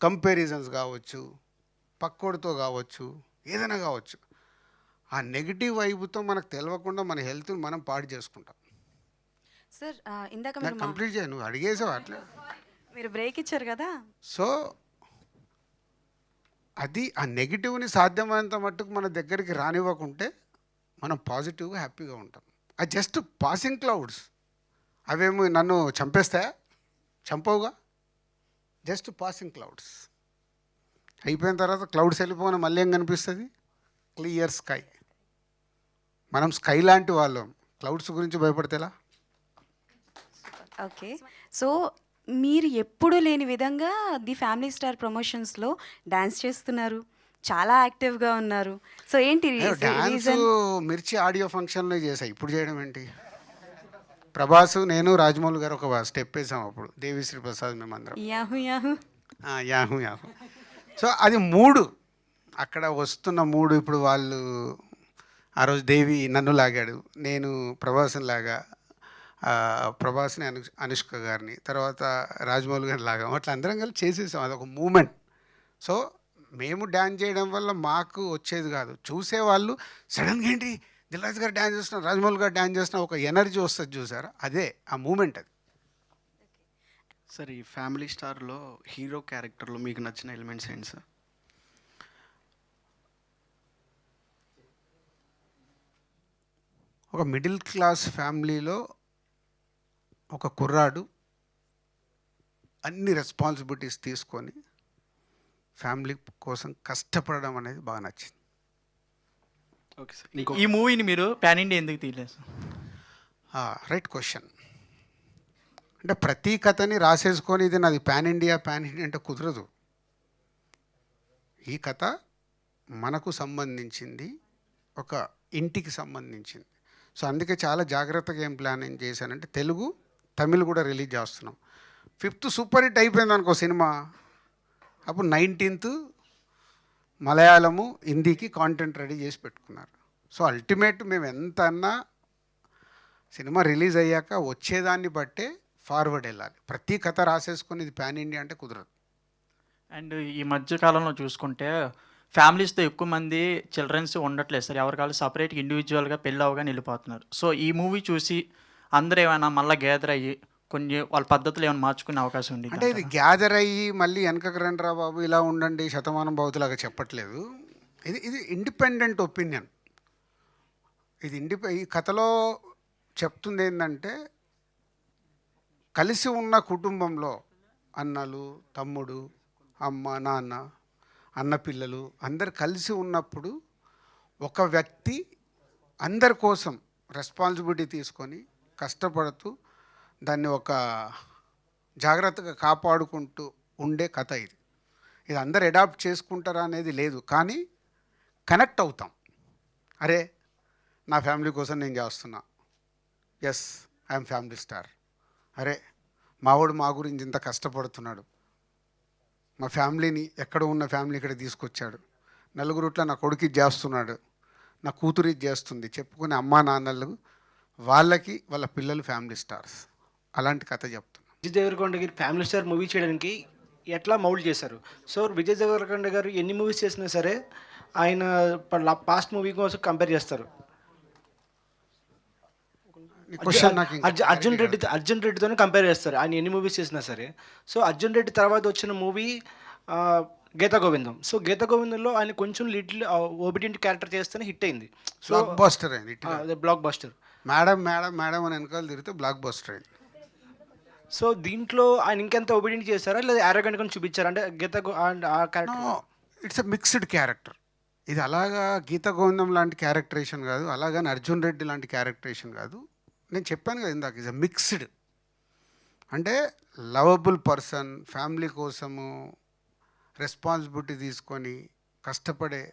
S1: కంపారిజన్స్ కావచ్చు, పక్కోడితో కావచ్చు, ఏదైనా కావచ్చు. ఆ నెగిటివ్ వైపుతో మనకు తెలియకుండా మన హెల్త్ని మనం పాడు చేసుకుంటాం.
S7: సార్ ఇందాక
S1: నాకు
S7: మీరు
S1: కంప్లీట్ చేయ, నువ్వు అడిగేసావు అట్లా.
S7: మీరు బ్రేక్ ఇచ్చారు కదా.
S1: సో అది ఆ నెగిటివ్ని సాధ్యమైనంత మట్టుకు మన దగ్గరికి రానివ్వకుంటే మనం పాజిటివ్గా హ్యాపీగా ఉంటాం. అది జస్ట్ పాసింగ్ క్లౌడ్స్, అవేమో నన్ను చంపేస్తాయా? చంపవుగా, జస్ట్ పాసింగ్ క్లౌడ్స్. అయిపోయిన తర్వాత క్లౌడ్స్ వెళ్ళిపోయిన మళ్ళీ ఏం కనిపిస్తుంది? Clear sky. మనం స్కై లాంటి వాళ్ళం, క్లౌడ్స్ గురించి భయపడితేలా?
S7: ఓకే. సో మీరు ఎప్పుడూ లేని విధంగా ది ఫ్యామిలీ స్టార్ ప్రమోషన్స్లో డాన్స్ చేస్తున్నారు, చాలా యాక్టివ్గా ఉన్నారు. సో ఏంటి
S1: డ్యాన్స్
S7: రీజన్?
S1: మిర్చి ఆడియో ఫంక్షన్లో చేసా, ఇప్పుడు చేయడం ఏంటి? ప్రభాస్, నేను, రాజమౌళి గారు ఒక స్టెప్ వేసాం అప్పుడు, దేవిశ్రీ ప్రసాద్, మేమందరం
S7: Yahoo Yahoo.
S1: Yahoo Yahoo. So అది మూడు, అక్కడ వస్తున్న మూడు. ఇప్పుడు వాళ్ళు ఆ రోజు దేవి నన్ను లాగాడు, నేను ప్రభాస్ని లాగా, ప్రభాస్ని అనుష్క గారిని, తర్వాత రాజమౌళి గారిని లాగాం. అట్లా అందరం కలిసి చేసేసాం, అదొక మూమెంట్. సో మేము డ్యాన్స్ చేయడం వల్ల మాకు వచ్చేది కాదు, చూసేవాళ్ళు సడన్గా ఏంటి దిల్రాజు గారు డ్యాన్స్ చేస్తున్నారు, రాజమౌళి గారు డ్యాన్స్ చేస్తున్నారు, ఒక ఎనర్జీ వస్తుంది చూసారా, అదే ఆ మూమెంట్. అది
S8: సార్ ఈ ఫ్యామిలీ స్టార్లో హీరో క్యారెక్టర్లో మీకు నచ్చిన ఎలిమెంట్స్ ఏంటి సార్?
S1: ఒక మిడిల్ క్లాస్ ఫ్యామిలీలో ఒక కుర్రాడు అన్ని రెస్పాన్సిబిలిటీస్ తీసుకొని ఫ్యామిలీ కోసం కష్టపడడం అనేది బాగా నచ్చింది.
S8: Okay sir.
S9: ఈ మూవీని మీరు పాన్ ఇండియా ఎందుకు తీయలేదు సార్?
S1: Right question. అంటే ప్రతి కథని రాసేసుకొని ఇది నాది పాన్ ఇండియా అంటే కుదరదు. ఈ కథ మనకు సంబంధించింది, ఒక ఇంటికి సంబంధించింది. సో అందుకే చాలా జాగ్రత్తగా ఏం ప్లానింగ్ చేశానంటే, తెలుగు, తమిళ్ కూడా రిలీజ్ చేస్తున్నాం. 5th సూపర్ హిట్ అయిపోయింది అనుకో సినిమా, అప్పుడు 19th మలయాళము, హిందీకి కాంటెంట్ రెడీ చేసి పెట్టుకున్నారు. సో అల్టిమేట్ మేము ఎంత అన్నా సినిమా రిలీజ్ అయ్యాక వచ్చేదాన్ని బట్టే ఫార్వర్డ్ వెళ్ళాలి. ప్రతి కథ రాసేసుకొని ఇది పాన్ ఇండియా అంటే కుదరదు.
S9: అండ్ ఈ మధ్య కాలంలో చూసుకుంటే ఫ్యామిలీస్తో ఎక్కువ మంది చిల్డ్రన్స్ ఉండట్లేదు సార్, ఎవరికాళ్ళు సపరేట్గా ఇండివిజువల్గా పెళ్ళి అవగానే వెళ్ళిపోతున్నారు. సో ఈ మూవీ చూసి అందరూ ఏమైనా మళ్ళీ గ్యాదర్ అయ్యి కొన్ని వాళ్ళ పద్ధతులు ఏమైనా మార్చుకునే అవకాశం ఉంది
S1: అంటే ఇది గ్యాదర్ అయ్యి మళ్ళీ వెనకకు రండిరా బాబు ఇలా ఉండండి శతమానం భవతులాగా చెప్పట్లేదు. ఇది ఇండిపెండెంట్ ఒపీనియన్. ఇది ఈ కథలో చెప్తుంది ఏంటంటే, కలిసి ఉన్న కుటుంబంలో అన్నలు, తమ్ముడు, అమ్మ, నాన్న, అన్న పిల్లలు అందరు కలిసి ఉన్నప్పుడు ఒక వ్యక్తి అందరి కోసం రెస్పాన్సిబిలిటీ తీసుకొని కష్టపడుతూ దాన్ని ఒక జాగ్రత్తగా కాపాడుకుంటూ ఉండే కథ ఇది. ఇది అందరు అడాప్ట్ చేసుకుంటారా అనేది లేదు, కానీ కనెక్ట్ అవుతాం. అరే నా ఫ్యామిలీ కోసం నేను చేస్తున్నా, ఎస్ ఐఎమ్ ఫ్యామిలీ స్టార్. అరే మావాడు మా గురించి ఇంత కష్టపడుతున్నాడు, మా ఫ్యామిలీని ఎక్కడ ఉన్న ఫ్యామిలీ ఇక్కడ తీసుకొచ్చాడు, నలుగురుట్ల నా కొడుకు ఇది చేస్తున్నాడు, నా కూతురు ఇది చేస్తుంది చెప్పుకునే అమ్మా నాన్నలు వాళ్ళకి వాళ్ళ పిల్లలు ఫ్యామిలీ స్టార్స్. అలాంటి కథ చెప్తున్నా.
S10: విజయ్ దేవరకొండ గారి ఫ్యామిలీ స్టార్ మూవీ చేయడానికి ఎట్లా మౌల్డ్ చేశారు? సో విజయ్ దేవరకొండ గారు ఎన్ని మూవీస్ చేసినా సరే ఆయన పాస్ట్ మూవీ కోసం కంపేర్ చేస్తారు. అర్జున్ రెడ్డితోనే కంపేర్ చేస్తారు ఆయన ఎన్ని మూవీస్ చేసినా సరే. సో అర్జున్ రెడ్డి తర్వాత వచ్చిన మూవీ గీతా గోవిందం. సో గీతా గోవిందంలో ఆయన కొంచెం లిటిల్ ఓబిడియంట్ క్యారెక్టర్ చేస్తేనే హిట్ అయింది. సో
S1: బ్లాక్ బస్టర్ అయింది.
S10: Block buster.
S1: Madam madam madam అని వెనకాల తిరిగితే బ్లాక్ బస్టర్ అయింది.
S10: సో దీంట్లో ఆయన ఇంకెంత ఒబిడియంట్ చేశారా లేదా యారోగెంట్ గా చూపించారు? అంటే గీతా ఆ character
S1: it's a mixed character. ఇది అలాగా గీతా గోవిందం లాంటి క్యారెక్టరేషన్ కాదు, అలాగని అర్జున్ రెడ్డి లాంటి క్యారెక్టరేషన్ కాదు. నేను చెప్పాను కదా ఇందాక, ఇస్ ఎ మిక్స్డ్. అంటే లవబుల్ పర్సన్, ఫ్యామిలీ కోసము రెస్పాన్సిబిలిటీ తీసుకొని కష్టపడే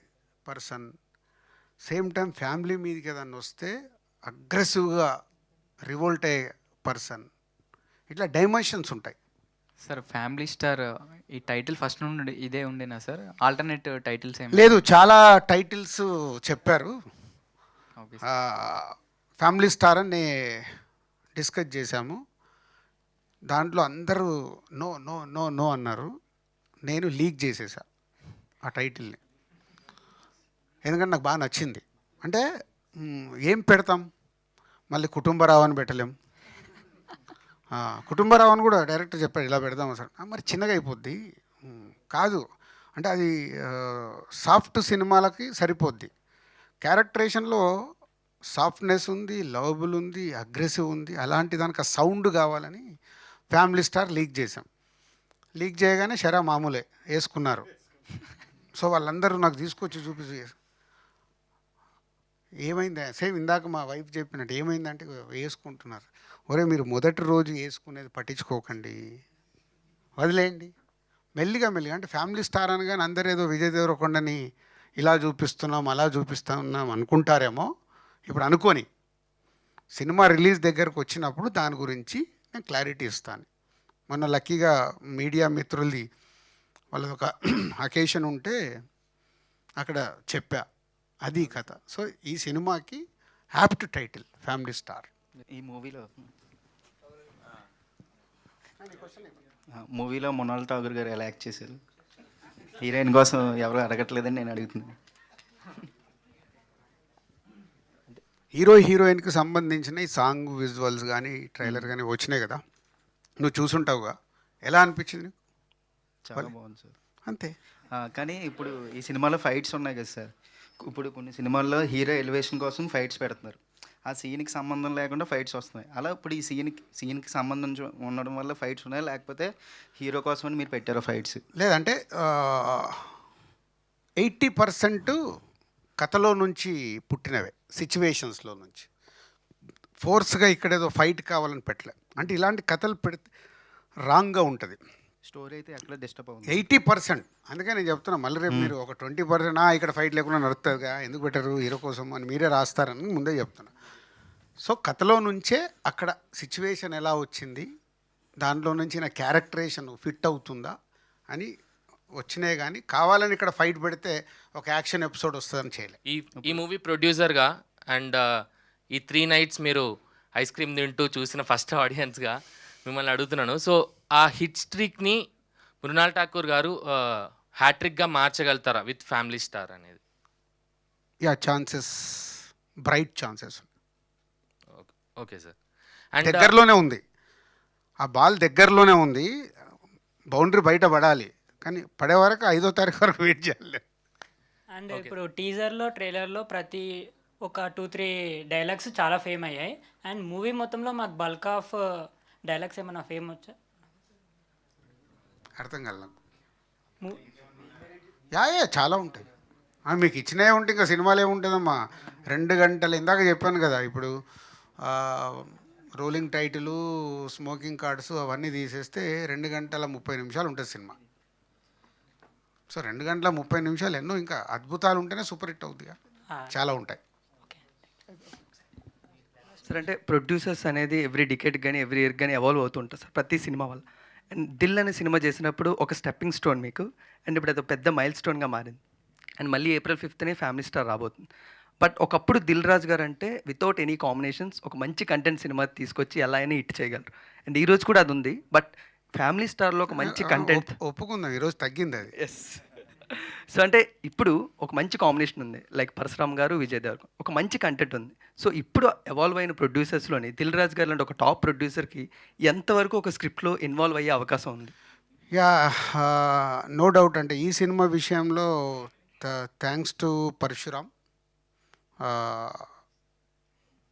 S1: పర్సన్, సేమ్ టైం ఫ్యామిలీ మీదకి ఏదన్నా వస్తే అగ్రెసివ్గా రివోల్ట్ అయ్యే పర్సన్. ఇట్లా డైమెన్షన్స్ ఉంటాయి.
S5: సార్ ఫ్యామిలీ స్టార్ ఈ టైటిల్ ఫస్ట్ నుండి ఇదే ఉండేనా సార్? ఆల్టర్నేట్ టైటిల్స్ ఏమి
S1: లేదు, చాలా టైటిల్స్ చెప్పారు.
S5: ఓకే
S1: ఫ్యామిలీ స్టార్ అని డిస్కస్ చేశాము. దాంట్లో అందరూ నో నో నో నో అన్నారు. నేను లీక్ చేసేసా ఆ టైటిల్ని, ఎందుకంటే నాకు బాగా నచ్చింది. అంటే ఏం పెడతాం, మళ్ళీ కుటుంబరావు అని పెట్టలేం. కుటుంబరావు అని కూడా డైరెక్టర్ చెప్పాడు ఇలా పెడదాం సార్, మరి చిన్నగా అయిపోద్ది. కాదు అంటే అది సాఫ్ట్ సినిమాలకి సరిపోద్ది. క్యారెక్టరేషన్లో సాఫ్ట్నెస్ ఉంది, లవబుల్ ఉంది, అగ్రెసివ్ ఉంది. అలాంటి దానికి ఆ సౌండ్ కావాలని ఫ్యామిలీ స్టార్ లీక్ చేసాం. లీక్ చేయగానే షరా మామూలే వేసుకున్నారు. సో వాళ్ళందరూ నాకు తీసుకొచ్చి చూపించి ఏమైంది, సేమ్ ఇందాక మా వైఫ్ చెప్పినట్టు ఏమైందంటే వేసుకుంటున్నారు. ఒరే మీరు మొదటి రోజు వేసుకునేది పట్టించుకోకండి, వదిలేయండి. మెల్లిగా అంటే ఫ్యామిలీ స్టార్ అనగానే అందరూ ఏదో విజయ్ దేవరకొండని ఇలా చూపిస్తున్నాం అలా చూపిస్తున్నాం అనుకుంటారేమో. ఇప్పుడు అనుకోని సినిమా రిలీజ్ దగ్గరకు వచ్చినప్పుడు దాని గురించి నేను క్లారిటీ ఇస్తాను. మొన్న లక్కీగా మీడియా మిత్రులది వాళ్ళది ఒక అకేషన్ ఉంటే అక్కడ చెప్పా, అది కథ. సో ఈ సినిమాకి హ్యాప్ట్ టైటిల్ ఫ్యామిలీ స్టార్.
S11: ఈ మూవీలో మృణాల్ ఠాగూర్ గారు ఎలా యాక్ట్ చేశారు? హీరోయిన్ కోసం ఎవరు అడగట్లేదని నేను అడుగుతున్నాను.
S1: హీరోయిన్కి సంబంధించిన ఈ సాంగ్ విజువల్స్ కానీ ట్రైలర్ కానీ వచ్చినాయి కదా, నువ్వు చూసుంటావుగా, ఎలా అనిపించింది?
S11: చాలా బాగుంది సార్.
S1: అంతే.
S11: కానీ ఇప్పుడు ఈ సినిమాలో ఫైట్స్ ఉన్నాయి కదా సార్, ఇప్పుడు కొన్ని సినిమాల్లో హీరో ఎలివేషన్ కోసం ఫైట్స్ పెడుతున్నారు, ఆ సీన్కి సంబంధం లేకుండా ఫైట్స్ వస్తున్నాయి. అలా ఇప్పుడు ఈ సీన్కి సంబంధం ఉండడం వల్ల ఫైట్స్ ఉన్నాయి, లేకపోతే హీరో కోసమని మీరు పెట్టారో ఫైట్స్?
S1: లేదంటే 80% కథలో నుంచి పుట్టినవే, సిచ్యువేషన్స్లో నుంచి. ఫోర్స్గా ఇక్కడేదో ఫైట్ కావాలని పెట్టలే. అంటే ఇలాంటి కథలు పెడితే రాంగ్గా ఉంటుంది.
S11: స్టోరీ అయితే ఎక్కడ డిస్టర్బ్ అవుతుంది.
S1: 80%. అందుకే నేను చెప్తున్నా, మళ్ళీ రేపు మీరు ఒక 20% ఇక్కడ ఫైట్ లేకుండా నడుస్తుందిగా, ఎందుకు పెట్టరు హీరో కోసం అని మీరే రాస్తారని ముందే చెప్తున్నా. సో కథలో నుంచే అక్కడ సిచ్యువేషన్ ఎలా వచ్చింది, దాంట్లో నుంచి నా క్యారెక్టరేషన్ ఫిట్ అవుతుందా అని వచ్చినాయి. కానీ కావాలని ఇక్కడ ఫైట్ పెడితే ఒక యాక్షన్ ఎపిసోడ్ వస్తుందని చేయలే.
S12: ఈ మూవీ ప్రొడ్యూసర్గా అండ్ ఈ 3 nights మీరు ఐస్ క్రీమ్ తింటూ చూసిన ఫస్ట్ ఆడియన్స్గా మిమ్మల్ని అడుగుతున్నాను. సో ఆ హిట్ స్ట్రీక్ని మృణాల్ ఠాకూర్ గారు హ్యాట్రిక్గా మార్చగలుగుతారా విత్ ఫ్యామిలీ స్టార్ అనేది?
S1: Chances, bright chances.
S12: Okay sir. And
S1: దగ్గరలోనే ఉంది, ఆ బాల్ దగ్గరలోనే ఉంది, బౌండరీ బయట పడాలి, కానీ పడే వరకు 5వ తారీఖు వరకు వెయిట్ చేయాలి.
S13: అండ్ ఇప్పుడు టీజర్లో ట్రైలర్లో ప్రతి ఒక 2-3 డైలాగ్స్ చాలా ఫేమ్ అయ్యాయి. అండ్ మూవీ మొత్తంలో మాకు బల్క్ ఆఫ్ డైలాగ్స్ ఏమైనా ఫేమ్ వచ్చా?
S1: అర్థం కాల. చాలా ఉంటాయి. మీకు ఇచ్చినవి ఉంటే ఇంకా సినిమాలు ఏముంటుందమ్మా, 2 గంటలు. ఇందాక చెప్పాను కదా, ఇప్పుడు రోలింగ్ టైటిలు, స్మోకింగ్ కార్డ్స్ అవన్నీ తీసేస్తే 2 గంటల 30 నిమిషాలు ఉంటుంది సినిమా. సో 2 గంటల 30 నిమిషాలు ఎన్నో ఇంకా అద్భుతాలు ఉంటేనే సూపర్ హిట్ అవుతుందిగా, చాలా ఉంటాయి.
S14: సార్ అంటే ప్రొడ్యూసర్స్ అనేది ఎవ్రీ డికేట్ కానీ ఎవ్రీ ఇయర్ కానీ ఎవాల్వ్ అవుతుంటారు సార్ ప్రతి సినిమా వల్ల. అండ్ దిల్ అనే సినిమా చేసినప్పుడు ఒక స్టెప్పింగ్ స్టోన్ మీకు, అండ్ ఇప్పుడు అది పెద్ద మైల్ స్టోన్గా మారింది. అండ్ మళ్ళీ April 5th ఫ్యామిలీ స్టార్ రాబోతుంది. బట్ ఒకప్పుడు దిల్ రాజు గారు అంటే వితౌట్ ఎనీ కాంబినేషన్స్ ఒక మంచి కంటెంట్ సినిమా తీసుకొచ్చి ఎలా అయినా హిట్ చేయగలరు. అండ్ ఈరోజు కూడా అది ఉంది. బట్ ఫ్యామిలీ స్టార్లో ఒక మంచి కంటెంట్
S1: ఒప్పుకుందాం, ఈరోజు తగ్గింది అది.
S14: ఎస్. సో అంటే ఇప్పుడు ఒక మంచి కాంబినేషన్ ఉంది, లైక్ పరశురామ్ గారు, విజయ్ దేవరకొండ, ఒక మంచి కంటెంట్ ఉంది. సో ఇప్పుడు ఎవాల్వ్ అయిన ప్రొడ్యూసర్స్లోని దిల్ రాజు గారు లాంటి ఒక టాప్ ప్రొడ్యూసర్కి ఎంతవరకు ఒక స్క్రిప్ట్లో ఇన్వాల్వ్ అయ్యే అవకాశం ఉంది?
S1: No doubt. అంటే ఈ సినిమా విషయంలో థ్యాంక్స్ టు పరశురామ్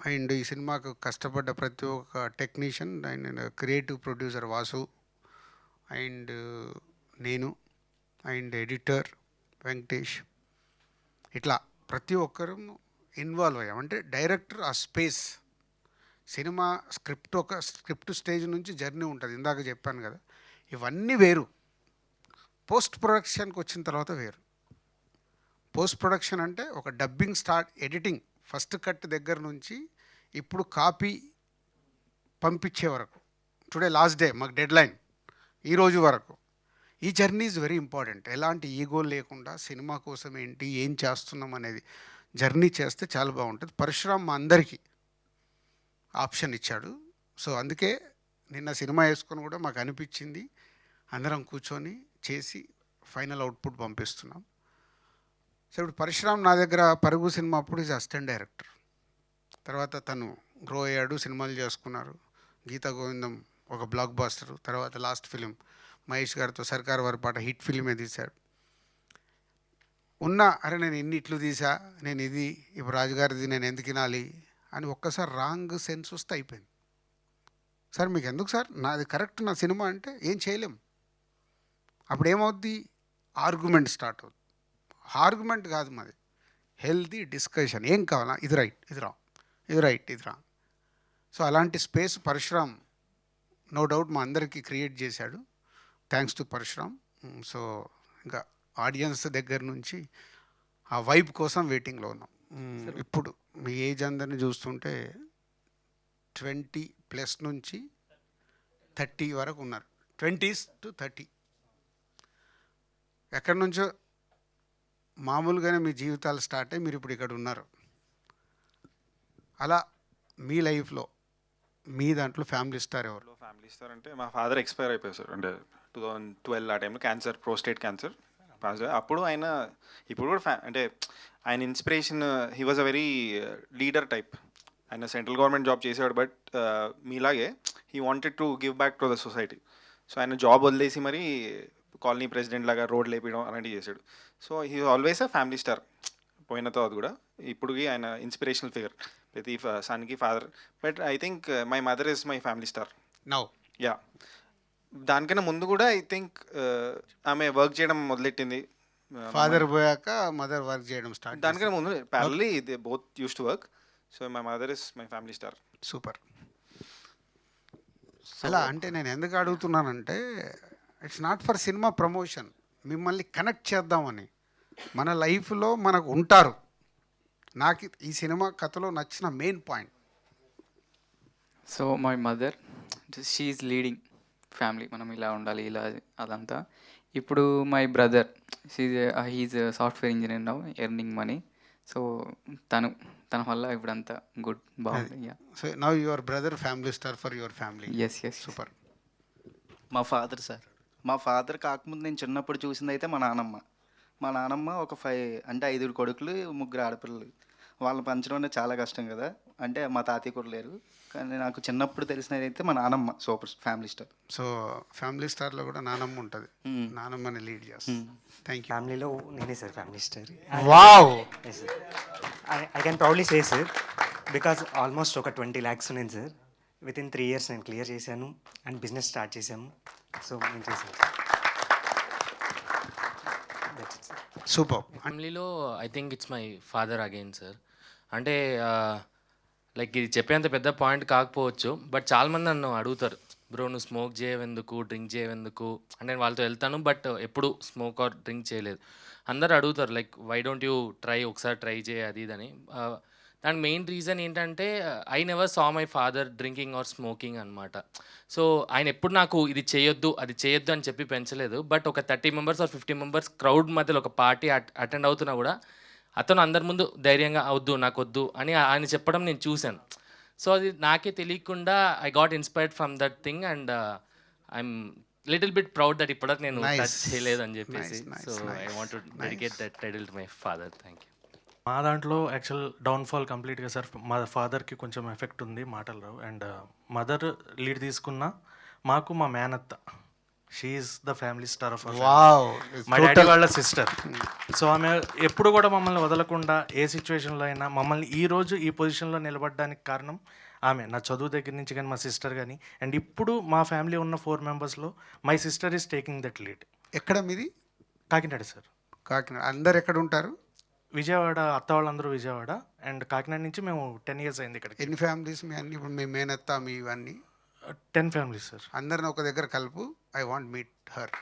S1: అండ్ ఈ సినిమాకు కష్టపడ్డ ప్రతి ఒక్క technician and creative producer Vasu and నేను అండ్ ఎడిటర్ వెంకటేష్, ఇట్లా ప్రతి ఒక్కరు ఇన్వాల్వ్ అయ్యాం. అంటే డైరెక్టర్ ఆ స్పేస్, సినిమా స్క్రిప్ట్ స్టేజ్ నుంచి జర్నీ ఉంటుంది, ఇందాక చెప్పాను కదా. ఇవన్నీ వేరు. పోస్ట్ ప్రొడక్షన్కి వచ్చిన తర్వాత వేరు. పోస్ట్ ప్రొడక్షన్ అంటే ఒక డబ్బింగ్ ఎడిటింగ్ ఫస్ట్ కట్ దగ్గర నుంచి ఇప్పుడు కాపీ పంపించే వరకు, టుడే లాస్ట్ డే మాకు డెడ్ లైన్, ఈరోజు వరకు ఈ జర్నీ ఈజ్ వెరీ ఇంపార్టెంట్. ఎలాంటి ఈగో లేకుండా సినిమా కోసం ఏంటి, ఏం చేస్తున్నాం అనేది జర్నీ చేస్తే చాలా బాగుంటుంది. పరశురామ్ మా అందరికీ ఆప్షన్ ఇచ్చాడు. సో అందుకే నిన్న సినిమా వేసుకొని కూడా మాకు అనిపించింది, అందరం కూర్చొని చేసి ఫైనల్ అవుట్పుట్ పంపిస్తున్నాం. సో ఇప్పుడు పరశురామ్ నా దగ్గర పరుగు సినిమా అప్పుడు ఈజ్ అసిస్టెంట్ డైరెక్టర్. తర్వాత తను గ్రో అయ్యాడు, సినిమాలు చేసుకున్నారు. గీతా గోవిందం ఒక బ్లాక్ బాస్టర్. తర్వాత లాస్ట్ ఫిలిం మహేష్ గారితో సర్కార్ వారి పాట హిట్ ఫిలిమే తీశాడు. అరే నేను ఇట్లు తీసా, నేను ఇది ఇప్పుడు రాజుగారిది నేను ఎందుకు వినాలి అని ఒక్కసారి రాంగ్ సెన్స్ వస్తే అయిపోయింది. సార్ మీకు ఎందుకు సార్, నాది కరెక్ట్ నా సినిమా అంటే ఏం చేయలేం. అప్పుడు ఏమవుద్ది, ఆర్గ్యుమెంట్ స్టార్ట్ అవుతుంది. ఆర్గ్యుమెంట్ కాదు మాది, హెల్తీ డిస్కషన్. ఏం కావాలా, ఇది రైట్ ఇది రాంగ్, ఇది రైట్ ఇది రాంగ్. సో అలాంటి స్పేస్ పరశురామ్ నో డౌట్ మా అందరికీ క్రియేట్ చేశాడు. Thanks to Parasuram. సో ఇంకా ఆడియన్స్ దగ్గర నుంచి ఆ వైబ్ కోసం వెయిటింగ్లో ఉన్నాం. ఇప్పుడు మీ ఏజ్ అందరిని చూస్తుంటే 20+ నుంచి 30 వరకు ఉన్నారు. 20s to 30 ఎక్కడి నుంచో మామూలుగానే మీ జీవితాలు స్టార్ట్ అయ్యి మీరు ఇప్పుడు ఇక్కడ ఉన్నారు. అలా మీ లైఫ్లో మీ దాంట్లో ఫ్యామిలీ స్టార్ ఎవరు?
S15: ఫ్యామిలీ స్టార్ అంటే మా ఫాదర్ ఎక్స్పైర్ అయిపోయారు సార్. అంటే 2012 ఆ టైంలో క్యాన్సర్, ప్రోస్టేట్ క్యాన్సర్ పాస్ అయ్యారు. అప్పుడు ఆయన ఇప్పుడు కూడా అంటే ఆయన inspiration, he was a very leader type. ఆయన సెంట్రల్ గవర్నమెంట్ జాబ్ చేసేవాడు, బట్ మీలాగే he wanted to give back to the society. So ఆయన జాబ్ వదిలేసి మరి కాలనీ ప్రెసిడెంట్ లాగా రోడ్లు వేపించడం అలాంటివి చేశాడు. So he always a family star. పోయిన తర్వాత కూడా ఇప్పుడుకి ఆయన ఇన్స్పిరేషనల్ ఫిగర్ ప్రతి సన్కి father. But I think my mother is my family star
S1: now.
S15: Yeah, దానికన్నా ముందు కూడా ఐ థింక్ ఆమె వర్క్ చేయడం మొదలెట్టింది.
S1: ఫాదర్ పోయాక మదర్ వర్క్ చేయడం స్టార్ట్.
S15: దానికన్నా ముందు parallelly they both use to work. So my mother is my family star.
S1: Super. అలా అంటే నేను ఎందుకు అడుగుతున్నానంటే it's not for cinema promotion, మిమ్మల్ని కనెక్ట్ చేద్దామని. మన లైఫ్లో మనకు ఉంటారు. నాకు ఈ సినిమా కథలో నచ్చిన main point.
S5: So my mother, she is leading family, మనం ఇలా ఉండాలి ఇలా అదంతా. ఇప్పుడు my brother, he's software engineer now, earning money. So తన వల్ల ఇప్పుడంతా గుడ్, బాగుంది.
S1: So now your brother family star for your family.
S5: Yes yes,
S1: super.
S11: మా ఫాదర్ సార్, మా ఫాదర్ కాకముందు నేను చిన్నప్పుడు చూసింది అయితే మా నానమ్మ. మా నానమ్మ ఒక 5 కొడుకులు 3 ఆడపిల్లలు. వాళ్ళని పెంచడం అనేది చాలా కష్టం కదా. అంటే మా తాతయ్య కూడా లేరు, కానీ నాకు చిన్నప్పుడు తెలిసినది అయితే మా నానమ్మ super family star.
S1: So family స్టార్లో కూడా నానమ్మ ఉంటుంది, నానమ్మని లీడ్ చేస్తాను. Thank you.
S16: ఫ్యామిలీలో నేనే sir family star.
S1: Wow.
S16: I can proudly say sir, because almost ఒక 20 lakhs ఉన్నాను సార్. విత్ ఇన్ 3 years నేను క్లియర్ చేశాను అండ్ బిజినెస్ స్టార్ట్ చేశాము. సో నేను చేశాను.
S1: సూపర్.
S12: ఫ్యామిలీలో I think it's my father again sir. అంటే లైక్ ఇది చెప్పేంత పెద్ద పాయింట్ కాకపోవచ్చు, బట్ చాలామంది నన్ను అడుగుతారు, బ్రో నువ్వు స్మోక్ చేయవెందుకు, డ్రింక్ చేయవెందుకు అంటే. నేను వాళ్ళతో వెళ్తాను బట్ ఎప్పుడు స్మోక్ ఆర్ డ్రింక్ చేయలేదు. అందరు అడుగుతారు like why don't you try, ఒకసారి ట్రై చేయ అది ఇదని. దానికి మెయిన్ రీజన్ ఏంటంటే I never saw my father drinking or smoking అనమాట. సో ఆయన ఎప్పుడు నాకు ఇది చేయొద్దు అది చేయొద్దు అని చెప్పి పెంచలేదు. బట్ ఒక 30 members ఆర్ 50 members క్రౌడ్ మధ్యలో ఒక పార్టీ అటెండ్ అవుతున్నా కూడా అతను అందరి ముందు ధైర్యంగా అవద్దు నాకు వద్దు అని ఆయన చెప్పడం నేను చూశాను. సో అది నాకే తెలియకుండా I got inspired from that thing and I'm little bit proud that ఇప్పటివరకు నేను టచ్ చేయలేదు అని చెప్పేసి. So I want to dedicate that title to my father. Thank you.
S17: మా దాంట్లో యాక్చువల్ డౌన్ఫాల్ కంప్లీట్గా సార్ మా ఫాదర్కి కొంచెం ఎఫెక్ట్ ఉంది, మాటలు రావు. అండ్ మదర్ లీడ్ తీసుకున్న మాకు మా మేనత్త, she's the family star of మా డాడీ వాళ్ళ సిస్టర్. సో ఆమె ఎప్పుడు కూడా మమ్మల్ని వదలకుండా ఏ సిచ్యువేషన్లో అయినా మమ్మల్ని ఈరోజు ఈ పొజిషన్లో నిలబడడానికి కారణం ఆమె. నా చదువు దగ్గర నుంచి కానీ మా సిస్టర్ కానీ. అండ్ ఇప్పుడు మా ఫ్యామిలీ ఉన్న 4 members my sister is taking that lead.
S1: ఎక్కడ మీది?
S17: కాకినాడ సార్.
S1: కాకినాడ. అందరు ఎక్కడ ఉంటారు?
S17: విజయవాడ, అత్త వాళ్ళందరూ విజయవాడ. అండ్ కాకినాడ నుంచి మేము 10 years అయింది ఇక్కడ.
S1: ఎన్ని ఫ్యామిలీస్ మీ అన్ని? ఇప్పుడు మీ మేనత్త మీ ఇవన్నీ
S17: 10 families సార్.
S1: అందరిని ఒక దగ్గర కలుపు. I want meet her.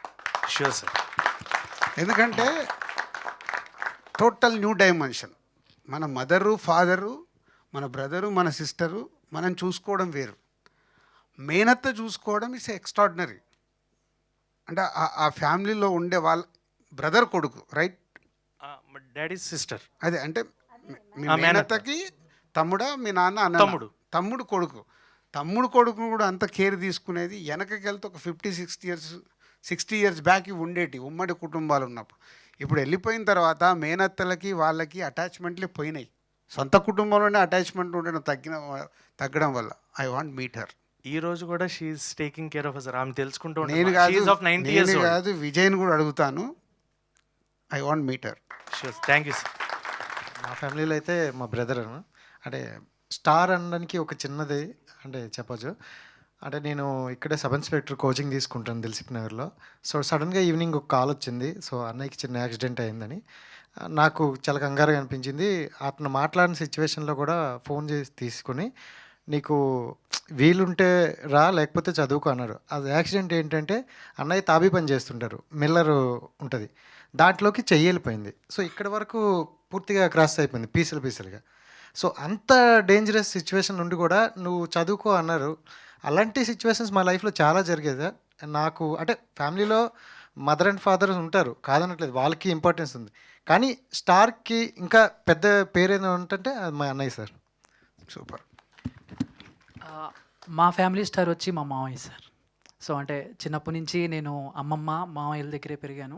S17: Sure sir.
S1: ఎందుకంటే టోటల్ న్యూ డైమెన్షన్. మన మదరు, ఫాదరు, మన బ్రదరు, మన సిస్టరు మనం చూసుకోవడం వేరు. మేనత్త చూసుకోవడం ఇస్ ఎక్స్ట్రాడినరీ. అంటే ఆ ఫ్యామిలీలో ఉండే వాళ్ళ బ్రదర్ కొడుకు, రైట్?
S17: Daddy sister.
S1: అదే అంటే మీ మేనత్తకి తమ్ముడా, మీ నాన్న అన్న? తమ్ముడు కొడుకు. తమ్ముడు కొడుకును కూడా అంత కేర్ తీసుకునేది వెనకకి వెళ్తే ఒక 50-60 years బ్యాక్ ఉండేటి ఉమ్మడి కుటుంబాలు ఉన్నప్పుడు. ఇప్పుడు వెళ్ళిపోయిన తర్వాత మేనత్తలకి వాళ్ళకి అటాచ్మెంట్లే పోయినాయి. సొంత కుటుంబంలోనే అటాచ్మెంట్ ఉండడం తగ్గడం వల్ల ఐ వాంట్ మీట్ హర్.
S17: ఈ రోజు కూడా she's taking care of us. ఆమె తెలుసుకుంటూ
S1: నేను కాదు విజయ్ని కూడా అడుగుతాను. I want meet her.
S17: Thank you sir.
S4: మా ఫ్యామిలీలో అయితే మా బ్రదర్ అంటే స్టార్ అనడానికి ఒక చిన్నది అంటే చెప్పచ్చు. అంటే నేను ఇక్కడే సబ్ ఇన్స్పెక్టర్ కోచింగ్ తీసుకుంటాను దిల్సుఖ్ నగర్లో. సో సడన్గా ఈవినింగ్ ఒక కాల్ వచ్చింది. సో అన్నయ్యకి చిన్న యాక్సిడెంట్ అయిందని. నాకు చాలా కంగారుగా అనిపించింది. అతను మాట్లాడిన సిచ్యువేషన్లో కూడా ఫోన్ చేసి తీసుకొని నీకు వీలుంటే రా లేకపోతే చదువుకో అన్నారు. అది యాక్సిడెంట్ ఏంటంటే అన్నయ్య తాబీ పని చేస్తుంటారు, మిల్లర్ ఉంటుంది, దాంట్లోకి చెయ్యి వెళ్ళిపోయింది. సో ఇక్కడ వరకు పూర్తిగా క్రాస్ అయిపోయింది పీసులుగా. సో అంత డేంజరస్ సిచ్యువేషన్ నుండి కూడా నువ్వు చదువుకో అన్నారు. అలాంటి సిచ్యువేషన్స్ మా లైఫ్లో చాలా జరిగేది. నాకు అంటే ఫ్యామిలీలో మదర్ అండ్ ఫాదర్ ఉంటారు, కాదనట్లేదు, వాళ్ళకి ఇంపార్టెన్స్ ఉంది. కానీ స్టార్కి ఇంకా పెద్ద పేరు ఏదో ఉంటుంటే అది మా అన్నయ్య సార్.
S1: సూపర్.
S6: మా ఫ్యామిలీ స్టార్ వచ్చి మా మామయ్య సార్. సో అంటే చిన్నప్పటి నుంచి నేను అమ్మమ్మ మామయ్యల దగ్గరే పెరిగాను.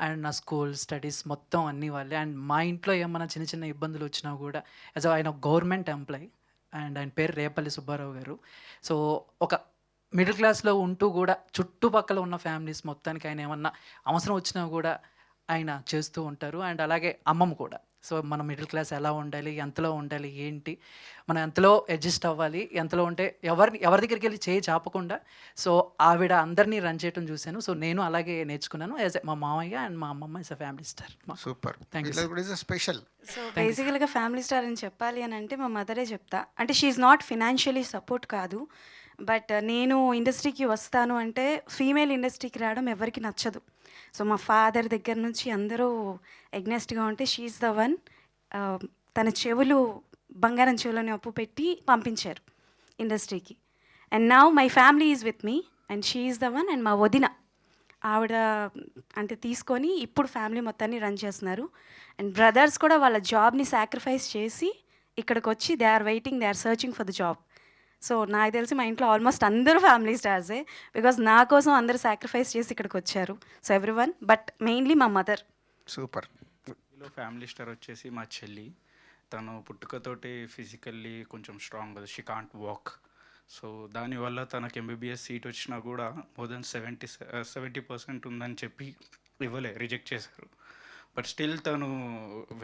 S6: అండ్ నా స్కూల్ స్టడీస్ మొత్తం అన్నీ వాళ్ళే. అండ్ మా ఇంట్లో ఏమన్నా చిన్న చిన్న ఇబ్బందులు వచ్చినా కూడా యాజ్ ఆయన గవర్నమెంట్ ఎంప్లాయీ అండ్ ఆయన పేరు రేపల్లి సుబ్బారావు గారు. సో ఒక మిడిల్ క్లాస్లో ఉంటూ కూడా చుట్టుపక్కల ఉన్న ఫ్యామిలీస్ మొత్తానికి ఆయన ఏమన్నా అవసరం వచ్చినా కూడా ఆయన చేస్తూ ఉంటారు. అండ్ అలాగే అమ్మమ్మ కూడా. సో మన మిడిల్ క్లాస్ ఎలా ఉండాలి, ఎంతలో ఉండాలి, ఏంటి, మనం ఎంతలో అడ్జస్ట్ అవ్వాలి, ఎంతలో ఉంటే ఎవరి దగ్గరికి వెళ్ళి చేయి చాపకుండా సో ఆవిడ అందరినీ రన్ చేయడం చూశాను. సో నేను అలాగే నేర్చుకున్నాను యాజ్ మా మామయ్య అండ్ మా అమ్మమ్మ is a family star.
S1: Super.
S6: Thank you
S1: special.
S7: So బేసికల్గా ఫ్యామిలీ స్టార్ అని చెప్పాలి అని అంటే మా మదరే చెప్తా. అంటే షీఈ్ నాట్ ఫినాన్షియలీ సపోర్ట్ కాదు, బట్ నేను ఇండస్ట్రీకి వస్తాను అంటే ఫీమేల్ ఇండస్ట్రీకి రావడం ఎవరికి నచ్చదు. సో మా ఫాదర్ దగ్గర నుంచి అందరూ ఎగ్నెస్ట్గా ఉంటే షీఈ్ ద వన్. తన చెవులు బంగారం చెవులని అప్పు పెట్టి పంపించారు ఇండస్ట్రీకి. And now my family is with me and she is the one. And మా వదిన ఆవిడ అంటే తీసుకొని ఇప్పుడు ఫ్యామిలీ మొత్తాన్ని రన్ చేస్తున్నారు. అండ్ బ్రదర్స్ కూడా వాళ్ళ జాబ్ని సాక్రిఫైస్ చేసి ఇక్కడికి వచ్చి they are waiting, they are searching for the job. So నాకు తెలిసి మా ఇంట్లో ఆల్మోస్ట్ అందరూ ఫ్యామిలీ స్టార్సే, బికాజ్ నా కోసం అందరూ సాక్రిఫైస్ చేసి ఇక్కడికి వచ్చారు. So every one, but mainly మా మదర్.
S1: సూపర్.
S9: ఫ్యామిలీ స్టార్ వచ్చేసి మా చెల్లి. తను పుట్టుకతోటి ఫిజికల్లీ కొంచెం స్ట్రాంగ్ కదా, షీ కాంట్ వాక్. సో దానివల్ల తనకు ఎంబీబీఎస్ సీట్ వచ్చినా కూడా మోర్ దెన్ 70% ఉందని చెప్పి రిజెక్ట్ చేశారు. బట్ స్టిల్ తను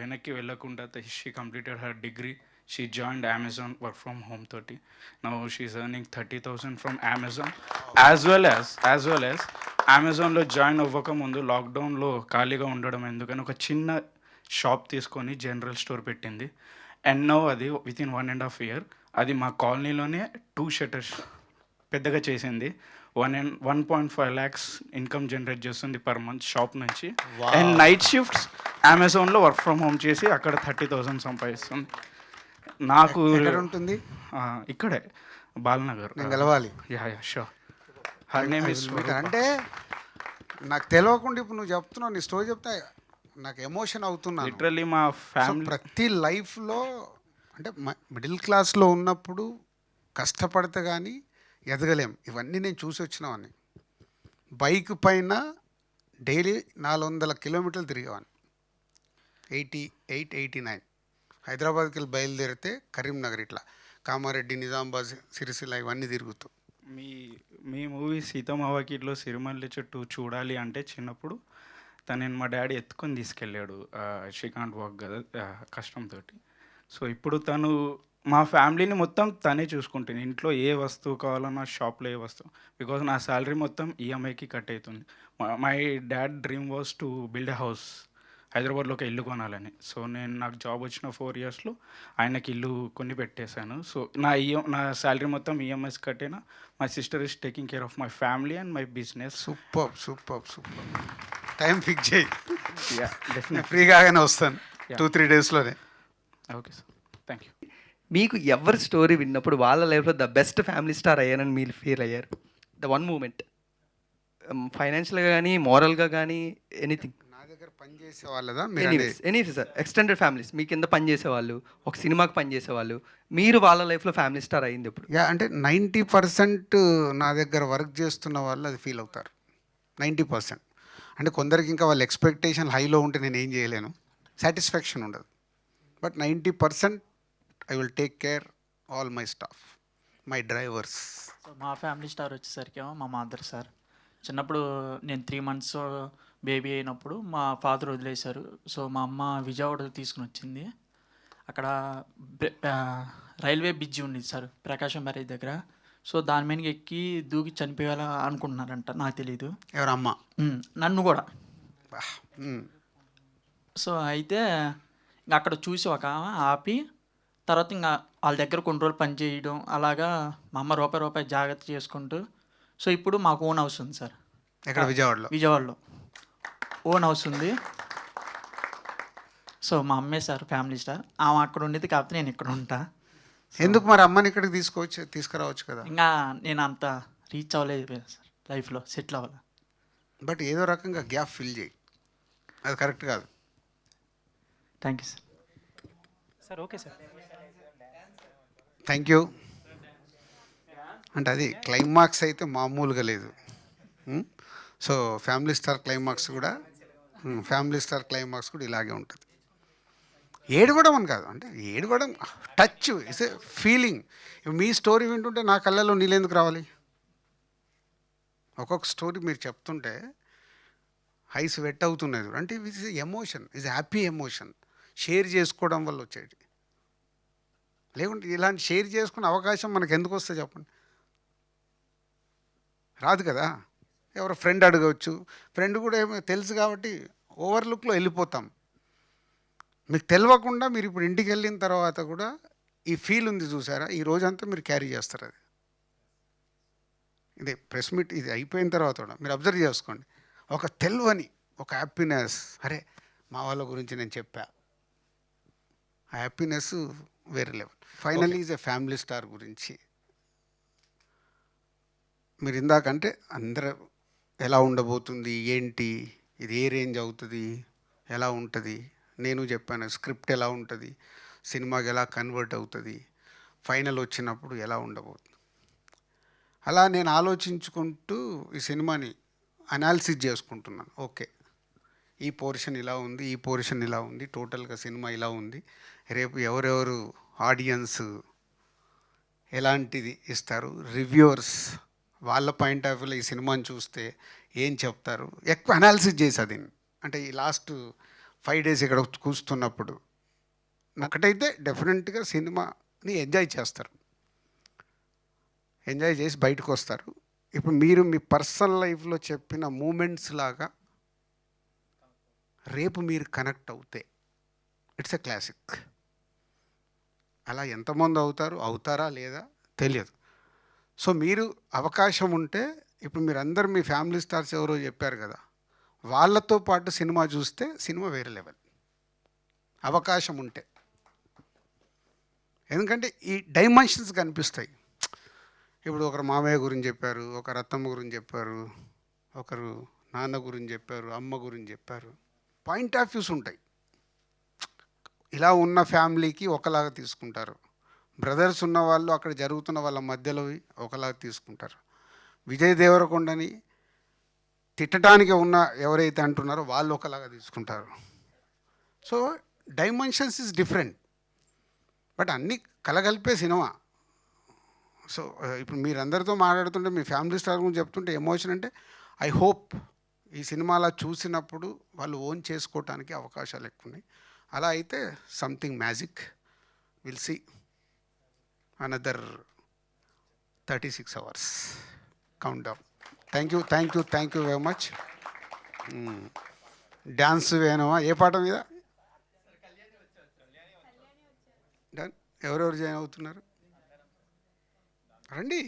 S9: వెనక్కి వెళ్ళకుండా she completed her degree. She joined Amazon work from home 30. Now she's earning 30,000 from Amazon. As well as Amazonలో జాయిన్ అవ్వక ముందు లాక్డౌన్లో ఖాళీగా ఉండడం ఎందుకని ఒక చిన్న షాప్ తీసుకొని జనరల్ స్టోర్ పెట్టింది. అండ్ నో అది వితిన్ 1.5 year అది మా కాలనీలోనే 2 shutters పెద్దగా చేసింది. 1.5 lakhs ఇన్కమ్ జనరేట్ చేస్తుంది పర్ మంత్ షాప్ నుంచి. అండ్ నైట్ షిఫ్ట్స్ అమెజాన్లో వర్క్ ఫ్రమ్ హోమ్ చేసి అక్కడ 30,000 సంపాదిస్తుంది. నాకు
S1: ఉంటుంది
S9: ఇక్కడే బాలనగర్.
S1: నేను కలవాలి.
S9: షూర్. Her name is.
S1: అంటే నాకు తెలియకుండా ఇప్పుడు నువ్వు చెప్తున్నావు, నీ స్టోరీ చెప్తా నాకు ఎమోషన్ అవుతున్నా.
S9: లిటరల్లీ మా ఫ్యామిలీ
S1: ప్రతి లైఫ్లో అంటే మిడిల్ క్లాస్లో ఉన్నప్పుడు కష్టపడితే కానీ ఎదగలేం. ఇవన్నీ నేను చూసి వచ్చినావని. బైక్ పైన డైలీ 400 కిలోమీటర్లు తిరిగేవాడిని. 89 హైదరాబాద్కి వెళ్ళి బయలుదేరితే కరీంనగర్, ఇట్లా కామారెడ్డి, నిజామాబాద్, సిరిసిల్ల ఇవన్నీ తిరుగుతూ.
S9: మీ మూవీ సీతమ్మవాకిట్లో సిరిమల్లి చెట్టు చూడాలి అంటే చిన్నప్పుడు తనని మా డాడీ ఎత్తుకొని తీసుకెళ్ళాడు. శ్రీకాంత్ వాక్ కదా కష్టంతో. సో ఇప్పుడు తను మా ఫ్యామిలీని మొత్తం తనే చూసుకుంటుంది. ఇంట్లో ఏ వస్తువు కావాలన్నా షాప్లో ఏ వస్తువు, బికాజ్ నా శాలరీ మొత్తం ఈఎంఐకి కట్ అవుతుంది. My dad dream was to build a house, హైదరాబాద్లో ఒక ఇల్లు కొనాలని. సో నాకు జాబ్ వచ్చిన 4 yearsలో ఆయనకి ఇల్లు కొని పెట్టేశాను. సో నా శాలరీ మొత్తం ఈఎంఐస్ కట్టినా. My sister is taking care of my family and my business.
S1: Super. Time fix చేయి, ఫ్రీగానే వస్తాను 2-3 daysలోనే.
S9: Okay sir, thank you.
S14: మీకు ఎవరి స్టోరీ విన్నప్పుడు వాళ్ళ లైఫ్లో ద బెస్ట్ ఫ్యామిలీ స్టార్ అయ్యారని మీరు ఫీల్ అయ్యారు? ద వన్ మూమెంట్, ఫైనాన్షియల్గా కానీ మోరల్గా కానీ ఎనీథింగ్.
S1: పనిచేసే వాళ్ళదా
S14: ఎనీథింగ్ సార్, ఎక్స్టెండెడ్ ఫ్యామిలీస్ మీ కింద పనిచేసేవాళ్ళు, ఒక సినిమాకి పనిచేసేవాళ్ళు, మీరు వాళ్ళ లైఫ్లో ఫ్యామిలీ స్టార్ అయింది ఇప్పుడు?
S1: అంటే 90% నా దగ్గర వర్క్ చేస్తున్న వాళ్ళు అది ఫీల్ అవుతారు. 90%. అంటే కొందరికి ఇంకా వాళ్ళ ఎక్స్పెక్టేషన్ హైలో ఉంటే నేను ఏం చేయలేను, సాటిస్ఫాక్షన్ ఉండదు. But 90% I will take care all my staff, my drivers.
S9: So మా ఫ్యామిలీ స్టార్ వచ్చేసరికి మా మదర్ సార్. చిన్నప్పుడు నేను 3 months బేబీ అయినప్పుడు మా ఫాదర్ వదిలేశారు. సో మా అమ్మ విజయవాడ తీసుకుని వచ్చింది. అక్కడ రైల్వే బ్రిడ్జి ఉంది సార్, ప్రకాశం బ్యారేజ్ దగ్గర. సో దాని మీదకి ఎక్కి దూకి చనిపోయేలా అనుకుంటున్నారంట, నాకు తెలీదు.
S1: ఎవరమ్మ?
S9: నన్ను కూడా. సో అయితే ఇంకా అక్కడ చూసి ఒక ఆమె ఆపి తర్వాత ఇంకా వాళ్ళ దగ్గర కొన్ని రోజులు పని చేయడం, అలాగా మా అమ్మ రూపాయి జాగ్రత్త చేసుకుంటూ. సో ఇప్పుడు మాకు ఓన్ హౌస్ ఉంది సార్.
S1: ఎక్కడ? విజయవాడలో.
S9: విజయవాడలో ఓన్ హౌస్ ఉంది. సో మా అమ్మే సార్ ఫ్యామిలీ స్టార్. ఆమె అక్కడ ఉండేది, కాకపోతే నేను ఇక్కడ ఉంటా.
S1: ఎందుకు మరి అమ్మని ఇక్కడికి తీసుకురావచ్చు కదా?
S9: ఇంకా నేను అంత రీచ్ అవ్వలేదు సార్, లైఫ్లో సెటిల్ అవ్వాలి.
S1: బట్ ఏదో రకంగా గ్యాప్ ఫిల్ చేయి, అది కరెక్ట్ కాదు.
S9: Thank you sir.
S6: Sir okay sir,
S1: thank you. అంటే అది క్లైమాక్స్ అయితే మామూలుగా లేదు. సో ఫ్యామిలీ స్టార్ క్లైమాక్స్ కూడా ఇలాగే ఉంటుంది. ఏడవడం అని కాదు, అంటే ఏడవడం touch is a feeling. Me story వింటుంటే నా కళ్ళలో నీళ్ళెందుకు రావాలి? ఒక్కొక్క స్టోరీ మీరు చెప్తుంటే హైస్ వెట్ అవుతున్నది. అంటే is emotion, is happy emotion, share చేసుకోవడం వల్ల వచ్చేది. లేకుంటే ఇలాంటి షేర్ చేసుకునే అవకాశం మనకు ఎందుకు వస్తుంది చెప్పండి? రాదు కదా. ఎవరో ఫ్రెండ్ అడగవచ్చు, ఫ్రెండ్ కూడా ఏమో తెలుసు కాబట్టి ఓవర్లుక్లో వెళ్ళిపోతాం. మీకు తెలియకుండా మీరు ఇప్పుడు ఇంటికి వెళ్ళిన తర్వాత కూడా ఈ ఫీల్ ఉంది చూసారా, ఈ రోజంతా మీరు క్యారీ చేస్తారు. అది ఇదే ప్రెస్ మీట్ ఇది అయిపోయిన తర్వాత కూడా మీరు అబ్జర్వ్ చేసుకోండి, ఒక తెలియని ఒక హ్యాపీనెస్. అరే మా వాళ్ళ గురించి నేను చెప్పా, ఆ హ్యాపీనెస్ వేరే level. Finally is a family star గురించి మీరు ఇందాకంటే అందరూ ఎలా ఉండబోతుంది, ఏంటి, ఇది ఏ రేంజ్ అవుతుంది, ఎలా ఉంటుంది, నేను చెప్పాను స్క్రిప్ట్ ఎలా ఉంటుంది, సినిమాకి ఎలా కన్వర్ట్ అవుతుంది, ఫైనల్ వచ్చినప్పుడు ఎలా ఉండబోతుంది. అలా నేను ఆలోచించుకుంటూ ఈ సినిమాని అనాలిసిస్ చేసుకుంటున్నాను. ఓకే, ఈ పోర్షన్ ఇలా ఉంది, ఈ పోర్షన్ ఇలా ఉంది, టోటల్గా సినిమా ఇలా ఉంది, రేపు ఎవరెవరు ఆడియన్స్ ఎలాంటిది ఇస్తారు, రివ్యూవర్స్ వాళ్ళ పాయింట్ ఆఫ్ వ్యూలో ఈ సినిమాని చూస్తే ఏం చెప్తారు, ఎక్కువ అనాలిసిస్ చేసేది. అంటే ఈ లాస్ట్ 5 days ఇక్కడ కూర్చున్నప్పుడు ఒకటైతే డెఫినెట్గా సినిమాని ఎంజాయ్ చేస్తారు, ఎంజాయ్ చేసి బయటకు వస్తారు. ఇప్పుడు మీరు మీ పర్సనల్ లైఫ్లో చెప్పిన మూమెంట్స్ లాగా రేపు మీరు కనెక్ట్ అవుతే ఇట్స్ ఎ క్లాసిక్. అలా ఎంతమంది అవుతారా లేదా తెలియదు. సో మీరు అవకాశం ఉంటే ఇప్పుడు మీరు అందరు మీ ఫ్యామిలీ స్టార్స్ ఎవరో చెప్పారు కదా, వాళ్ళతో పాటు సినిమా చూస్తే సినిమా వేరే లెవెల్, అవకాశం ఉంటే. ఎందుకంటే ఈ డైమెన్షన్స్ కనిపిస్తాయి. ఇప్పుడు ఒకరు మామయ్య గురించి చెప్పారు, ఒకరు అత్తమ్మ గురించి చెప్పారు, ఒకరు నాన్న గురించి చెప్పారు, అమ్మ గురించి చెప్పారు. పాయింట్ ఆఫ్ వ్యూస్ ఉంటాయి. ఇలా ఉన్న ఫ్యామిలీకి ఒకలాగా తీసుకుంటారు, బ్రదర్స్ ఉన్న వాళ్ళు అక్కడ జరుగుతున్న వాళ్ళ మధ్యలో ఒకలాగా తీసుకుంటారు. విజయ్ దేవరకొండని తిట్టడానికి ఉన్న ఎవరైతే అంటున్నారో వాళ్ళు ఒకలాగా తీసుకుంటారు. So dimensions is different, but అన్నీ కలగలిపే సినిమా. సో ఇప్పుడు మీరందరితో మాట్లాడుతుంటే మీ ఫ్యామిలీ స్టార్ గురించి చెప్తుంటే ఎమోషన్ అంటే ఐ హోప్ ఈ సినిమాలో చూసినప్పుడు వాళ్ళు ఓన్ చేసుకోవటానికి అవకాశాలు ఎక్కువ ఉన్నాయి. అలా అయితే something magic will see another 36 hours count down. Thank you very much. Dance వేణమా ఏ పాట మీద? డన్. ఎవరెవరు జాయిన్ అవుతున్నారు రండి.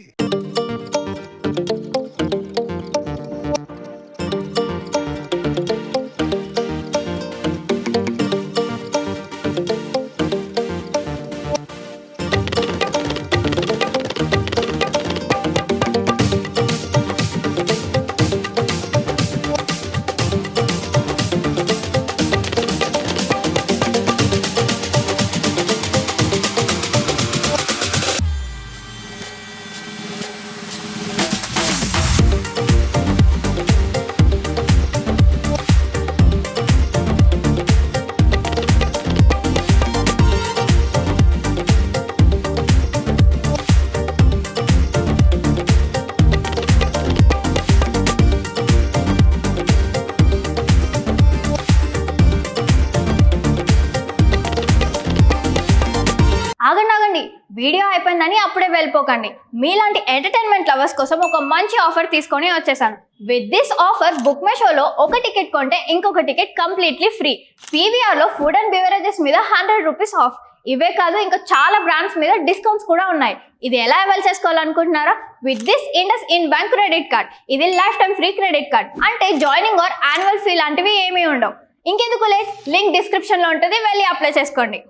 S18: ఆగండి, వీడియో అయిపోయిందని అప్పుడే వెళ్ళిపోకండి. మీలాంటి ఎంటర్టైన్మెంట్ లవర్స్ కోసం ఒక మంచి ఆఫర్ తీసుకొని వచ్చేసాను. With this offer book my షోలో ఒక టికెట్ కొంటే ఇంకొక టికెట్ కంప్లీట్లీ ఫ్రీ. పీవీఆర్లో ఫుడ్ అండ్ బెవరేజెస్ మీద 100 రూపీస్ ఆఫ్. ఇవే కాదు, ఇంకా చాలా బ్రాండ్స్ మీద డిస్కౌంట్స్ కూడా ఉన్నాయి. ఇది ఎలా అవైల్ చేసుకోవాలనుకుంటున్నారా? With this IndusInd bank credit card. ఇది life time free credit card. అంటే జాయినింగ్ ఆర్ యాన్యువల్ ఫీ లాంటివి ఏమీ ఉండవు. ఇంకెందుకు లేట్, లింక్ డిస్క్రిప్షన్లో ఉంటుంది, వెళ్ళి అప్లై చేసుకోండి.